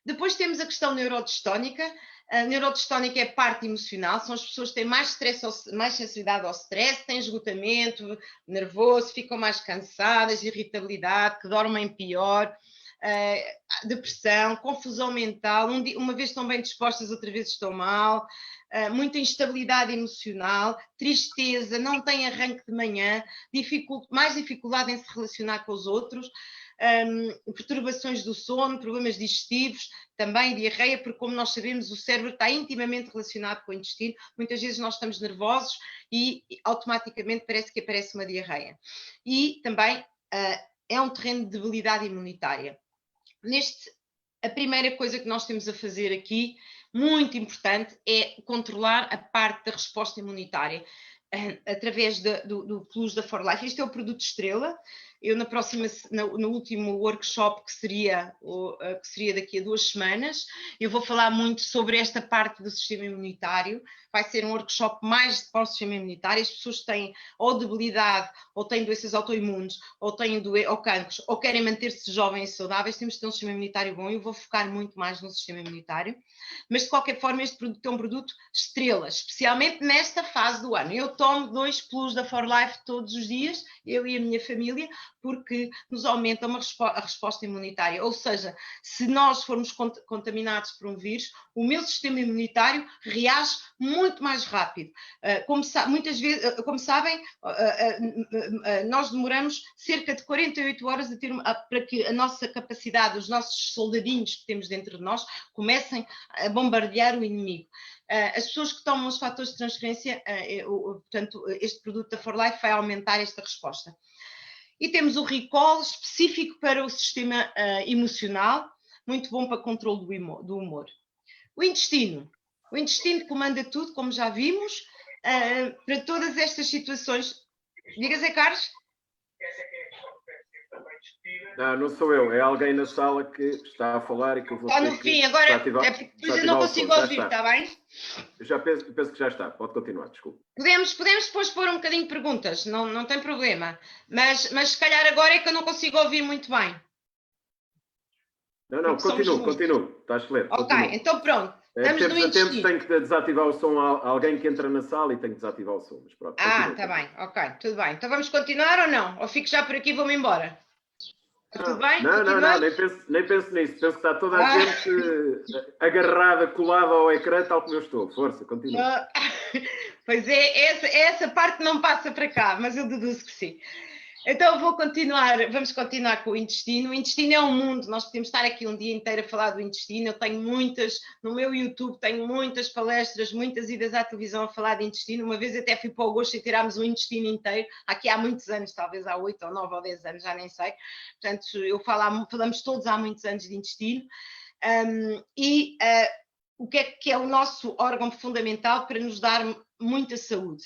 Depois temos a questão neurodistónica. A neurodistónica é a parte emocional, são as pessoas que têm mais stress, mais sensibilidade ao stress, têm esgotamento nervoso, ficam mais cansadas, irritabilidade, que dormem pior, depressão, confusão mental, uma vez estão bem dispostas, outra vez estão mal, muita instabilidade emocional, tristeza, não têm arranque de manhã, mais dificuldade em se relacionar com os outros, perturbações do sono, problemas digestivos, também diarreia, porque como nós sabemos o cérebro está intimamente relacionado com o intestino. Muitas vezes nós estamos nervosos e automaticamente parece que aparece uma diarreia. E também é um terreno de debilidade imunitária. A primeira coisa que nós temos a fazer aqui, muito importante, é controlar a parte da resposta imunitária através do Plus da For Life. Este é o produto estrela. Eu no último workshop, que seria daqui a 2 semanas, eu vou falar muito sobre esta parte do sistema imunitário. Vai ser um workshop mais para o sistema imunitário. As pessoas têm ou debilidade, ou têm doenças autoimunes, ou têm ou cancros, ou querem manter-se jovens e saudáveis, temos que ter um sistema imunitário bom. Eu vou focar muito mais no sistema imunitário. Mas, de qualquer forma, este produto é um produto estrela, especialmente nesta fase do ano. Eu tomo 2 Plus da For Life todos os dias, eu e a minha família, porque nos aumenta a resposta imunitária. Ou seja, se nós formos contaminados por um vírus, o meu sistema imunitário reage muito mais rápido. Como sabem, nós demoramos cerca de 48 horas para que a nossa capacidade, os nossos soldadinhos que temos dentro de nós, comecem a bombardear o inimigo. As pessoas que tomam os fatores de transferência, portanto, este produto da For Life vai aumentar esta resposta. E temos o recall específico para o sistema emocional, muito bom para controle do humor. O intestino comanda tudo, como já vimos, para todas estas situações. Diga, Zé Carlos? Não sou eu, é alguém na sala que está a falar e que eu vou ter no fim, agora eu não consigo ouvir, está bem? Eu já penso que já está, pode continuar, desculpe. Podemos depois pôr um bocadinho de perguntas, não tem problema, mas se calhar agora é que eu não consigo ouvir muito bem. Não, continuo, está excelente. Ok, continue. Então pronto. Tempos tem que desativar o som, alguém que entra na sala e tem que desativar o som. Mas pronto, está bem, ok, tudo bem. Então vamos continuar ou não? Ou fico já por aqui e vou-me embora? Tudo bem? Não, nem penso nisso. Penso que está toda a gente agarrada, colada ao ecrã, tal como eu estou. Força, continua. Pois é, essa parte não passa para cá, mas eu deduzo que sim. Então vamos continuar com o intestino. O intestino é um mundo, nós podemos estar aqui um dia inteiro a falar do intestino. Eu tenho no meu YouTube tenho muitas palestras, muitas idas à televisão a falar de intestino. Uma vez até fui para o Gosto e tirámos o intestino inteiro, aqui há muitos anos, talvez há 8 ou 9 ou 10 anos, já nem sei. Portanto, falamos todos há muitos anos de intestino. O que é o nosso órgão fundamental para nos dar muita saúde?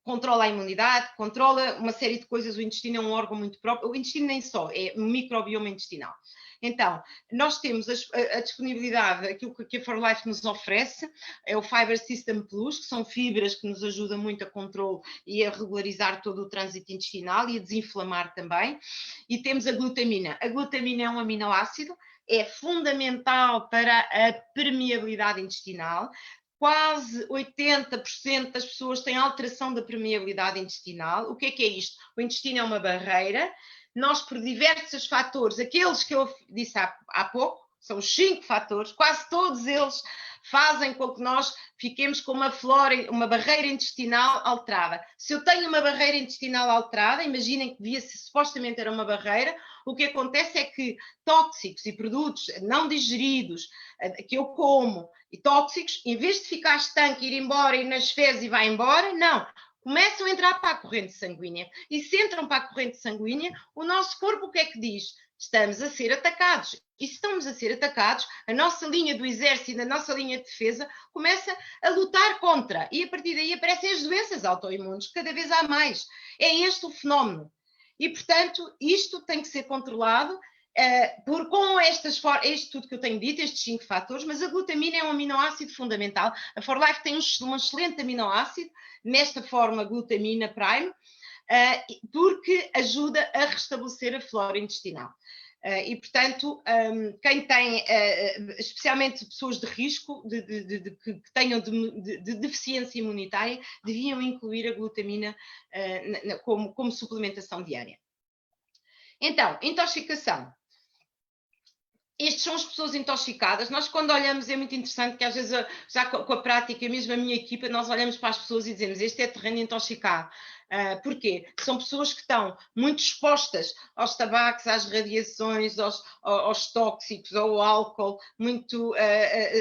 Controla a imunidade, controla uma série de coisas. O intestino é um órgão muito próprio. O intestino nem só, é um microbioma intestinal. Então, nós temos a disponibilidade, aquilo que a For Life nos oferece, é o Fiber System Plus, que são fibras que nos ajudam muito a controle e a regularizar todo o trânsito intestinal e a desinflamar também. E temos a glutamina. A glutamina é um aminoácido, é fundamental para a permeabilidade intestinal. Quase 80% das pessoas têm alteração da permeabilidade intestinal. O que é isto? O intestino é uma barreira. Nós, por diversos fatores, aqueles que eu disse há pouco, são os 5 fatores, quase todos eles fazem com que nós fiquemos com uma barreira intestinal alterada. Se eu tenho uma barreira intestinal alterada, imaginem que supostamente era uma barreira, o que acontece é que tóxicos e produtos não digeridos que eu como e tóxicos, em vez de ficar estanque, ir embora, ir nas fezes e vai embora, não. Começam a entrar para a corrente sanguínea. E se entram para a corrente sanguínea, o nosso corpo o que é que diz? Estamos a ser atacados. E se estamos a ser atacados, a nossa linha do exército, a nossa linha de defesa, começa a lutar contra. E a partir daí aparecem as doenças autoimunes, cada vez há mais. É este o fenómeno. E, portanto, isto tem que ser controlado com isto tudo que eu tenho dito, estes 5 fatores, mas a glutamina é um aminoácido fundamental. A For Life tem um excelente aminoácido, nesta forma glutamina prime, porque ajuda a restabelecer a flora intestinal. E, portanto, quem tem, especialmente pessoas de risco, que tenham de deficiência imunitária, deviam incluir a glutamina como suplementação diária. Então, intoxicação. Estas são as pessoas intoxicadas. Nós, quando olhamos, é muito interessante que às vezes, já com a prática, mesmo a minha equipa, nós olhamos para as pessoas e dizemos: este é terreno intoxicado. Porquê? São pessoas que estão muito expostas aos tabacos, às radiações, aos tóxicos, ao álcool,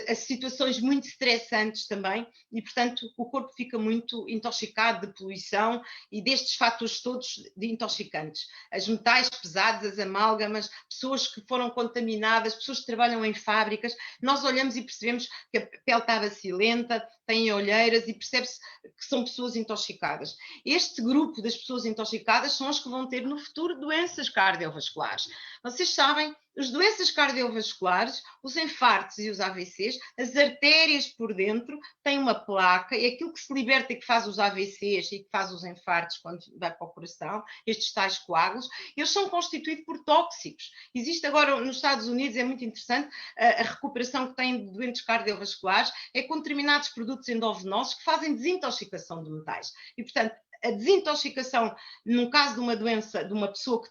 a situações muito estressantes também, e, portanto, o corpo fica muito intoxicado de poluição e destes fatores todos de intoxicantes. As metais pesados, as amálgamas, pessoas que foram contaminadas, pessoas que trabalham em fábricas, nós olhamos e percebemos que a pele está vacilenta, têm olheiras e percebe-se que são pessoas intoxicadas. Este grupo das pessoas intoxicadas são as que vão ter no futuro doenças cardiovasculares. Vocês sabem, as doenças cardiovasculares, os infartos e os AVCs, as artérias por dentro têm uma placa, e aquilo que se liberta e que faz os AVCs e que faz os infartos quando vai para o coração, estes tais coágulos, eles são constituídos por tóxicos. Existe agora nos Estados Unidos, é muito interessante, a recuperação que têm de doentes cardiovasculares é com determinados produtos endovenosos que fazem desintoxicação de metais. E, portanto, a desintoxicação, no caso de uma doença, de uma pessoa que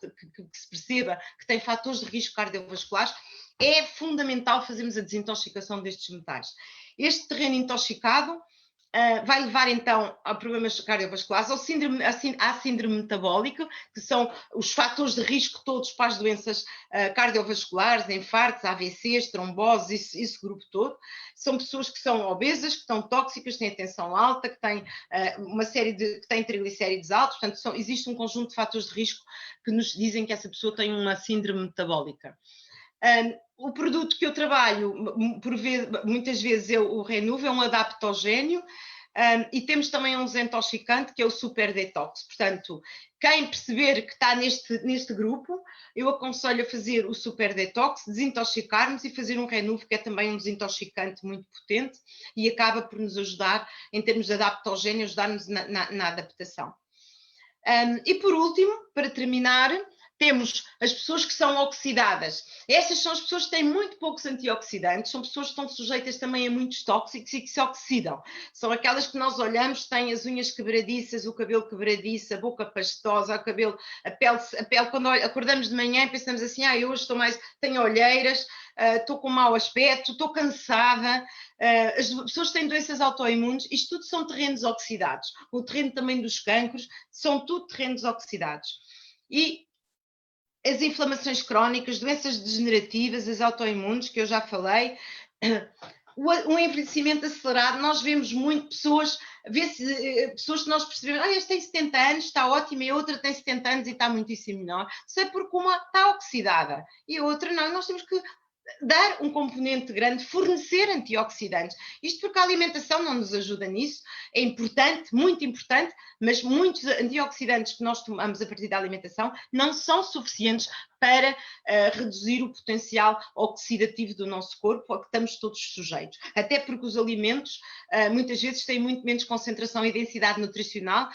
se perceba que tem fatores de risco cardiovasculares, é fundamental fazermos a desintoxicação destes metais. Este terreno intoxicado vai levar então a problemas cardiovasculares, à síndrome metabólica, que são os fatores de risco todos para as doenças cardiovasculares, infartos, AVCs, tromboses, esse grupo todo. São pessoas que são obesas, que estão tóxicas, têm a tensão alta, que têm que têm triglicéridos altos, portanto existe um conjunto de fatores de risco que nos dizem que essa pessoa tem uma síndrome metabólica. O produto que eu trabalho, muitas vezes o Renuvo, é um adaptogénio, e temos também um desintoxicante que é o Super Detox. Portanto, quem perceber que está neste grupo, eu aconselho a fazer o Super Detox, desintoxicarmos e fazer um Renuvo, que é também um desintoxicante muito potente e acaba por nos ajudar, em termos de adaptogénio, ajudar-nos na adaptação. E por último, para terminar, temos as pessoas que são oxidadas. Essas são as pessoas que têm muito poucos antioxidantes, são pessoas que estão sujeitas também a muitos tóxicos e que se oxidam. São aquelas que nós olhamos, têm as unhas quebradiças, o cabelo quebradiço, a boca pastosa, a pele quando acordamos de manhã e pensamos assim, eu hoje tenho olheiras, estou com mau aspecto, estou cansada. As pessoas que têm doenças autoimunes, isto tudo são terrenos oxidados. O terreno também dos cancros, são tudo terrenos oxidados. E as inflamações crónicas, doenças degenerativas, as autoimunes, que eu já falei, o envelhecimento acelerado, nós vemos muito pessoas que nós percebemos, este tem 70 anos, está ótimo, e a outra tem 70 anos e está muitíssimo melhor. Isso é porque uma está oxidada e a outra não. Nós temos que dar um componente grande, fornecer antioxidantes. Isto porque a alimentação não nos ajuda nisso, é importante, muito importante, mas muitos antioxidantes que nós tomamos a partir da alimentação não são suficientes para reduzir o potencial oxidativo do nosso corpo, a que estamos todos sujeitos. Até porque os alimentos muitas vezes têm muito menos concentração e densidade nutricional,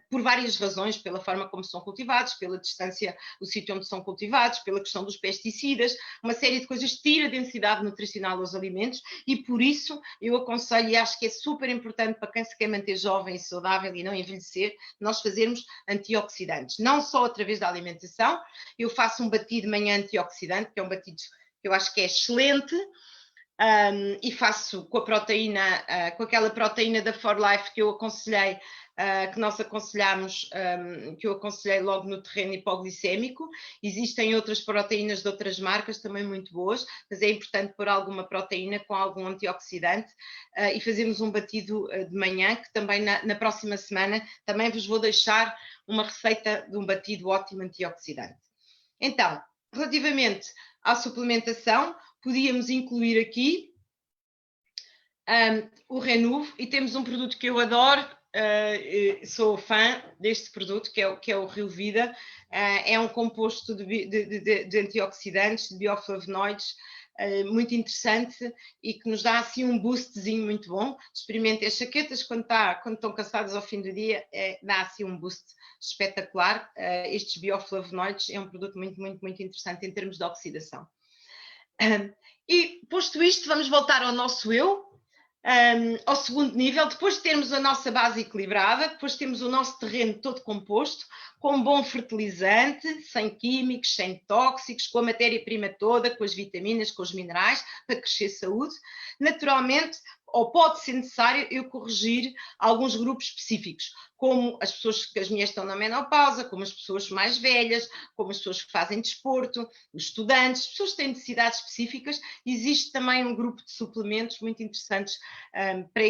por várias razões, pela forma como são cultivados, pela distância, o sítio onde são cultivados, pela questão dos pesticidas, uma série de coisas tira densidade nutricional aos alimentos e por isso eu aconselho e acho que é super importante para quem se quer manter jovem e saudável e não envelhecer, nós fazermos antioxidantes, não só através da alimentação. Eu faço um batido de manhã antioxidante, que é um batido que eu acho que é excelente, e faço com a proteína, com aquela proteína da For Life que eu aconselhei, que nós aconselhámos, que eu aconselhei logo no terreno hipoglicémico. Existem outras proteínas de outras marcas também muito boas, mas é importante pôr alguma proteína com algum antioxidante e fazermos um batido de manhã, que também na próxima semana também vos vou deixar uma receita de um batido ótimo antioxidante. Então, relativamente à suplementação, podíamos incluir aqui o Renuvo, e temos um produto que eu adoro, sou fã deste produto, que é o Rio Vida. É um composto de antioxidantes, de bioflavonoides, muito interessante e que nos dá assim um boostzinho muito bom. Experimentem as chaquetas quando estão cansados ao fim do dia, dá assim um boost espetacular. Estes bioflavonoides é um produto muito, muito, muito interessante em termos de oxidação. E posto isto, vamos voltar ao nosso eu, ao segundo nível. Depois de termos a nossa base equilibrada, depois temos o nosso terreno todo composto, com um bom fertilizante, sem químicos, sem tóxicos, com a matéria-prima toda, com as vitaminas, com os minerais, para crescer saúde. Naturalmente, ou pode ser necessário eu corrigir alguns grupos específicos, como as pessoas que as mulheres estão na menopausa, como as pessoas mais velhas, como as pessoas que fazem desporto, os estudantes, as pessoas que têm necessidades específicas. Existe também um grupo de suplementos muito interessantes para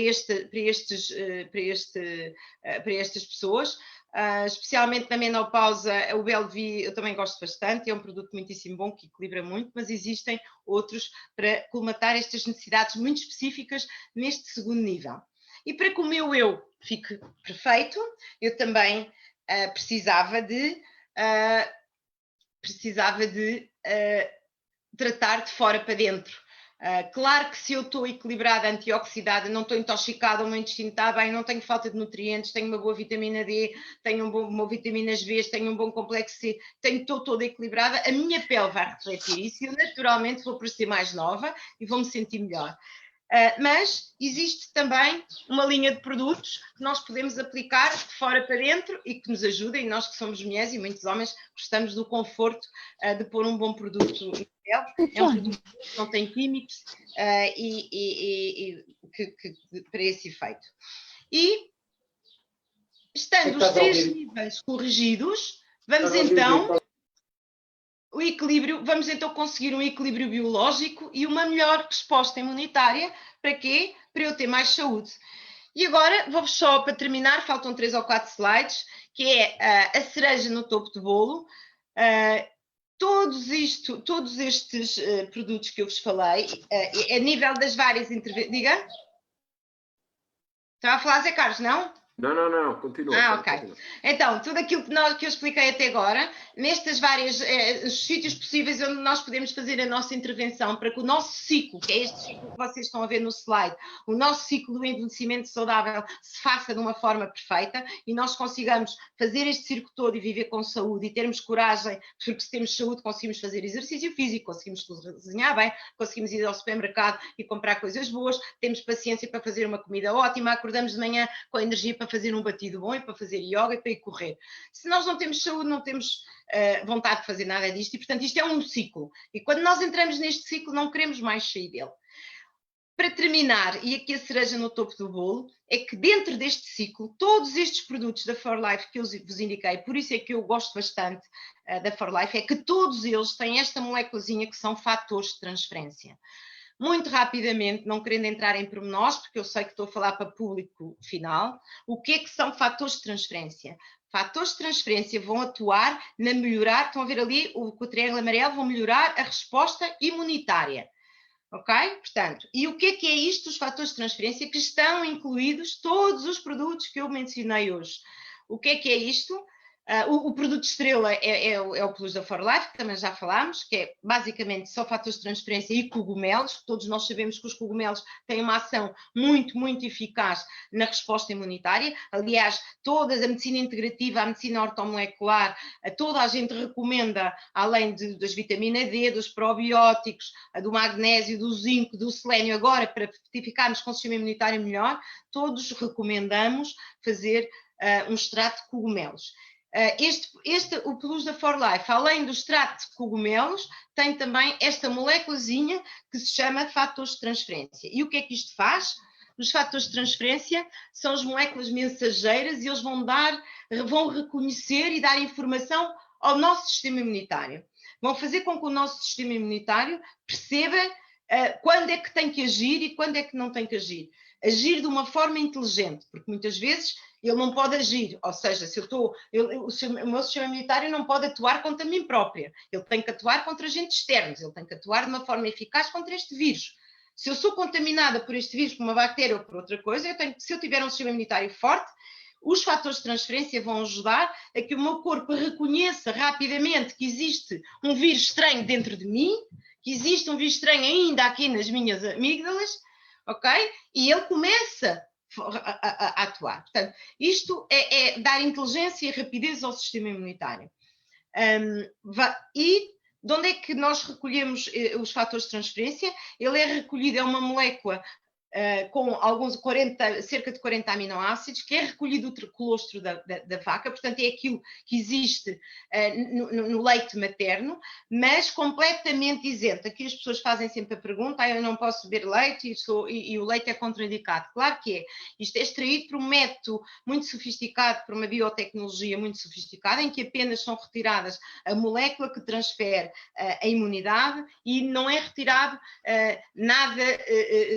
estas pessoas. Especialmente na menopausa, o Belvi eu também gosto bastante, é um produto muitíssimo bom, que equilibra muito, mas existem outros para colmatar estas necessidades muito específicas neste segundo nível. E para que o meu eu fique perfeito, eu também precisava de tratar de fora para dentro. Claro que se eu estou equilibrada, antioxidada, não estou intoxicada, o meu intestino está bem, não tenho falta de nutrientes, tenho uma boa vitamina D, tenho uma vitaminas B, tenho um bom complexo C, estou toda equilibrada, a minha pele vai refletir isso e eu naturalmente vou parecer mais nova e vou me sentir melhor. Mas existe também uma linha de produtos que nós podemos aplicar de fora para dentro e que nos ajudem, nós que somos mulheres e muitos homens gostamos do conforto de pôr um bom produto na pele. É um produto que não tem químicos para esse efeito. E estando os 3 níveis corrigidos, vamos então conseguir um equilíbrio biológico e uma melhor resposta imunitária. Para quê? Para eu ter mais saúde. E agora, vou só para terminar, faltam 3 ou 4 slides, que é a cereja no topo do bolo. Todos estes produtos que eu vos falei, a nível das várias intervenções... Diga? Estava a falar, Zé Carlos, não? Não, continua. Ok. Continua. Então, tudo aquilo que eu expliquei até agora, nestes vários sítios possíveis onde nós podemos fazer a nossa intervenção para que o nosso ciclo, que é este ciclo que vocês estão a ver no slide, o nosso ciclo do envelhecimento saudável se faça de uma forma perfeita e nós consigamos fazer este circo todo e viver com saúde e termos coragem, porque se temos saúde conseguimos fazer exercício físico, conseguimos cozinhar bem, conseguimos ir ao supermercado e comprar coisas boas, temos paciência para fazer uma comida ótima, acordamos de manhã com energia para fazer um batido bom e para fazer yoga e para ir correr. Se nós não temos saúde, não temos vontade de fazer nada disto e, portanto, isto é um ciclo. E quando nós entramos neste ciclo, não queremos mais sair dele. Para terminar, e aqui a cereja no topo do bolo, é que dentro deste ciclo, todos estes produtos da For Life que eu vos indiquei, por isso é que eu gosto bastante da For Life, é que todos eles têm esta moléculazinha que são fatores de transferência. Muito rapidamente, não querendo entrar em pormenores, porque eu sei que estou a falar para público final, o que é que são fatores de transferência? Fatores de transferência vão atuar na melhorar, estão a ver ali com o triângulo amarelo, vão melhorar a resposta imunitária. Ok? Portanto, e o que é isto, os fatores de transferência, que estão incluídos todos os produtos que eu mencionei hoje? O que é isto? O produto estrela é o Plus da For Life, que também já falámos, que é basicamente só fatores de transferência e cogumelos. Todos nós sabemos que os cogumelos têm uma ação muito, muito eficaz na resposta imunitária. Aliás, toda a medicina integrativa, a medicina ortomolecular, toda a gente recomenda, além das vitamina D, dos probióticos, do magnésio, do zinco, do selênio, agora para ficarmos com o sistema imunitário melhor, todos recomendamos fazer um extrato de cogumelos. O Plus da For Life, além do extrato de cogumelos, tem também esta moléculazinha que se chama fatores de transferência. E o que é que isto faz? Os fatores de transferência são as moléculas mensageiras e eles vão reconhecer e dar informação ao nosso sistema imunitário. Vão fazer com que o nosso sistema imunitário perceba quando é que tem que agir e quando é que não tem que agir. Agir de uma forma inteligente, porque muitas vezes ele não pode agir, ou seja, o meu sistema imunitário não pode atuar contra mim própria, ele tem que atuar contra agentes externos, ele tem que atuar de uma forma eficaz contra este vírus. Se eu sou contaminada por este vírus, por uma bactéria ou por outra coisa, se eu tiver um sistema imunitário forte, os fatores de transferência vão ajudar a que o meu corpo reconheça rapidamente que existe um vírus estranho dentro de mim, que existe um vírus estranho ainda aqui nas minhas amígdalas, ok? E ele começa a atuar. Portanto, isto é dar inteligência e rapidez ao sistema imunitário. E de onde é que nós recolhemos os fatores de transferência? Ele é recolhido, é uma molécula com cerca de 40 aminoácidos, que é recolhido do colostro da vaca, portanto é aquilo que existe no leite materno, mas completamente isento. Aqui as pessoas fazem sempre a pergunta, eu não posso beber leite e o leite é contraindicado. Claro que é. Isto é extraído por um método muito sofisticado, por uma biotecnologia muito sofisticada, em que apenas são retiradas a molécula que transfere a imunidade e não é retirado nada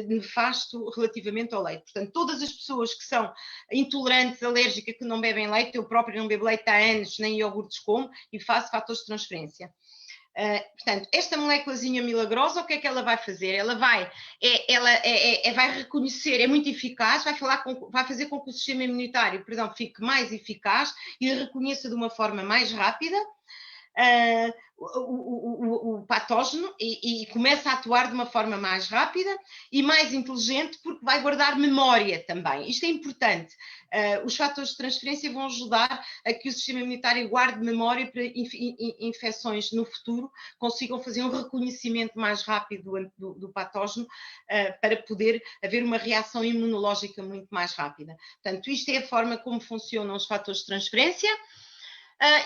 nefasto relativamente ao leite. Portanto, todas as pessoas que são intolerantes, alérgicas, que não bebem leite, eu próprio não bebo leite há anos, nem iogurtes como, e faço fatores de transferência. Portanto, esta moléculazinha milagrosa, o que é que ela vai fazer? Ela vai reconhecer, é muito eficaz, vai fazer com que o sistema imunitário, fique mais eficaz e reconheça de uma forma mais rápida o patógeno e começa a atuar de uma forma mais rápida e mais inteligente, porque vai guardar memória também. Isto é importante. Os fatores de transferência vão ajudar a que o sistema imunitário guarde memória para infecções no futuro, consigam fazer um reconhecimento mais rápido do patógeno para poder haver uma reação imunológica muito mais rápida. Portanto, isto é a forma como funcionam os fatores de transferência.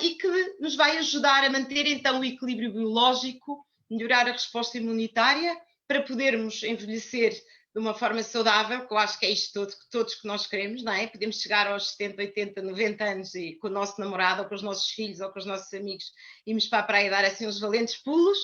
E que nos vai ajudar a manter então o equilíbrio biológico, melhorar a resposta imunitária, para podermos envelhecer de uma forma saudável, que eu acho que é isto todos que nós queremos, não é? Podemos chegar aos 70, 80, 90 anos e com o nosso namorado, ou com os nossos filhos, ou com os nossos amigos, irmos para a praia dar assim uns valentes pulos.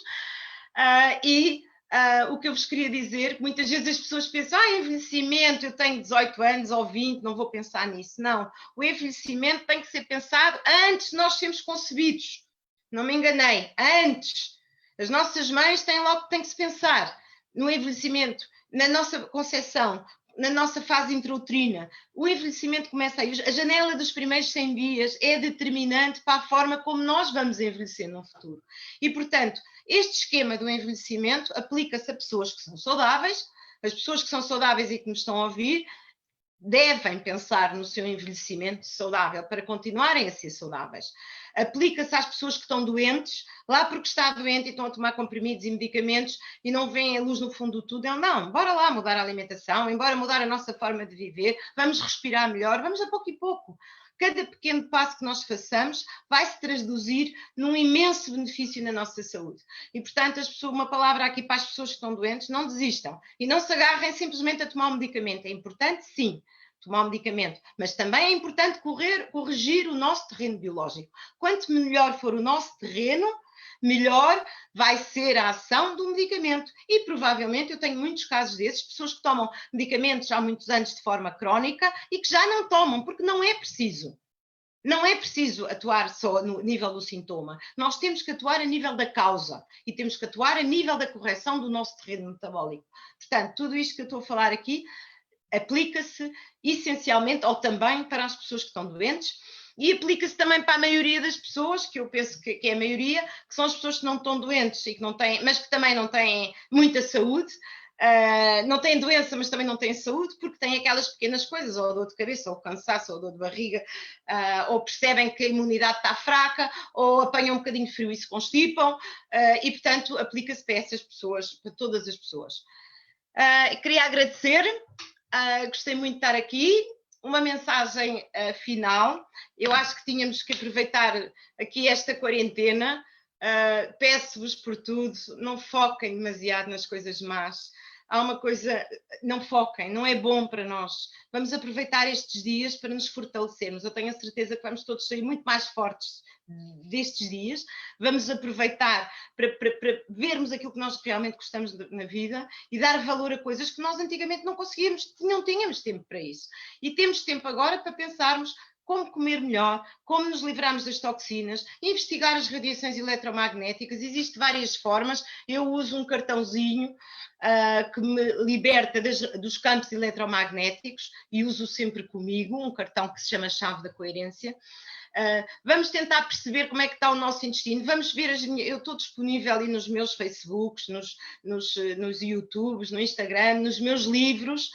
O que eu vos queria dizer, muitas vezes as pessoas pensam, envelhecimento, eu tenho 18 anos ou 20, não vou pensar nisso. Não, o envelhecimento tem que ser pensado antes de nós sermos concebidos. Não me enganei, antes. As nossas mães têm que se pensar no envelhecimento, na nossa concepção, na nossa fase intrauterina. O envelhecimento começa aí. A janela dos primeiros 100 dias é determinante para a forma como nós vamos envelhecer no futuro. E, portanto, este esquema do envelhecimento aplica-se a pessoas que são saudáveis. As pessoas que são saudáveis e que nos estão a ouvir devem pensar no seu envelhecimento saudável para continuarem a ser saudáveis. Aplica-se às pessoas que estão doentes, lá porque está doente e estão a tomar comprimidos e medicamentos e não veem a luz no fundo do túnel. Não, bora lá mudar a alimentação, embora mudar a nossa forma de viver, vamos respirar melhor, vamos a pouco e pouco. Cada pequeno passo que nós façamos vai se traduzir num imenso benefício na nossa saúde. E, portanto, uma palavra aqui para as pessoas que estão doentes, não desistam. E não se agarrem simplesmente a tomar um medicamento. É importante, sim, tomar um medicamento, mas também é importante corrigir o nosso terreno biológico. Quanto melhor for o nosso terreno, melhor vai ser a ação do medicamento. E provavelmente eu tenho muitos casos desses, pessoas que tomam medicamentos há muitos anos de forma crónica e que já não tomam, porque não é preciso. Não é preciso atuar só no nível do sintoma. Nós temos que atuar a nível da causa e temos que atuar a nível da correção do nosso terreno metabólico. Portanto, tudo isto que eu estou a falar aqui aplica-se essencialmente ou também para as pessoas que estão doentes e aplica-se também para a maioria das pessoas, que eu penso que é a maioria, que são as pessoas que não estão doentes e que não têm, mas que também não têm muita saúde, não têm doença, mas também não têm saúde, porque têm aquelas pequenas coisas, ou dor de cabeça, ou cansaço, ou dor de barriga, ou percebem que a imunidade está fraca, ou apanham um bocadinho de frio e se constipam, e portanto aplica-se para essas pessoas, para todas as pessoas. Queria agradecer. Gostei muito de estar aqui. Uma mensagem final. Eu acho que tínhamos que aproveitar aqui esta quarentena. Peço-vos por tudo, não foquem demasiado nas coisas más. Há uma coisa, não foquem, não é bom para nós. Vamos aproveitar estes dias para nos fortalecermos. Eu tenho a certeza que vamos todos sair muito mais fortes destes dias. Vamos aproveitar para vermos aquilo que nós realmente gostamos na vida e dar valor a coisas que nós antigamente não conseguíamos, não tínhamos tempo para isso. E temos tempo agora para pensarmos como comer melhor, como nos livrarmos das toxinas, investigar as radiações eletromagnéticas. Existem várias formas. Eu uso um cartãozinho que me liberta dos campos eletromagnéticos e uso sempre comigo, um cartão que se chama Chave da Coerência. Vamos tentar perceber como é que está o nosso intestino, vamos ver, eu estou disponível ali nos meus Facebooks, nos YouTubes, no Instagram, nos meus livros,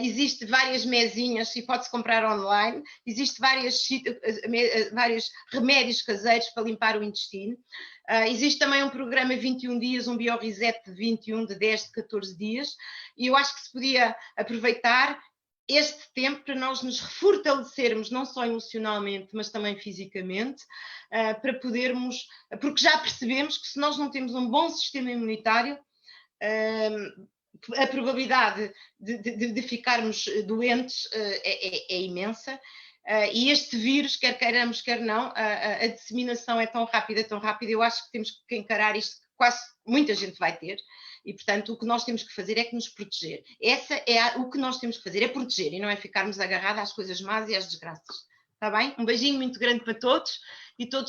existem várias mesinhas e pode-se comprar online, existem vários remédios caseiros para limpar o intestino, existe também um programa 21 dias, um BioReset de 21, de 10, de 14 dias, e eu acho que se podia aproveitar este tempo para nós nos fortalecermos, não só emocionalmente, mas também fisicamente, para podermos, porque já percebemos que se nós não temos um bom sistema imunitário, a probabilidade de ficarmos doentes é imensa. E este vírus, quer queiramos, quer não, a disseminação é tão rápida, eu acho que temos que encarar isto, quase muita gente vai ter. E, portanto, o que nós temos que fazer é que nos proteger. O que nós temos que fazer é proteger e não é ficarmos agarrados às coisas más e às desgraças. Está bem? Um beijinho muito grande para todos e todos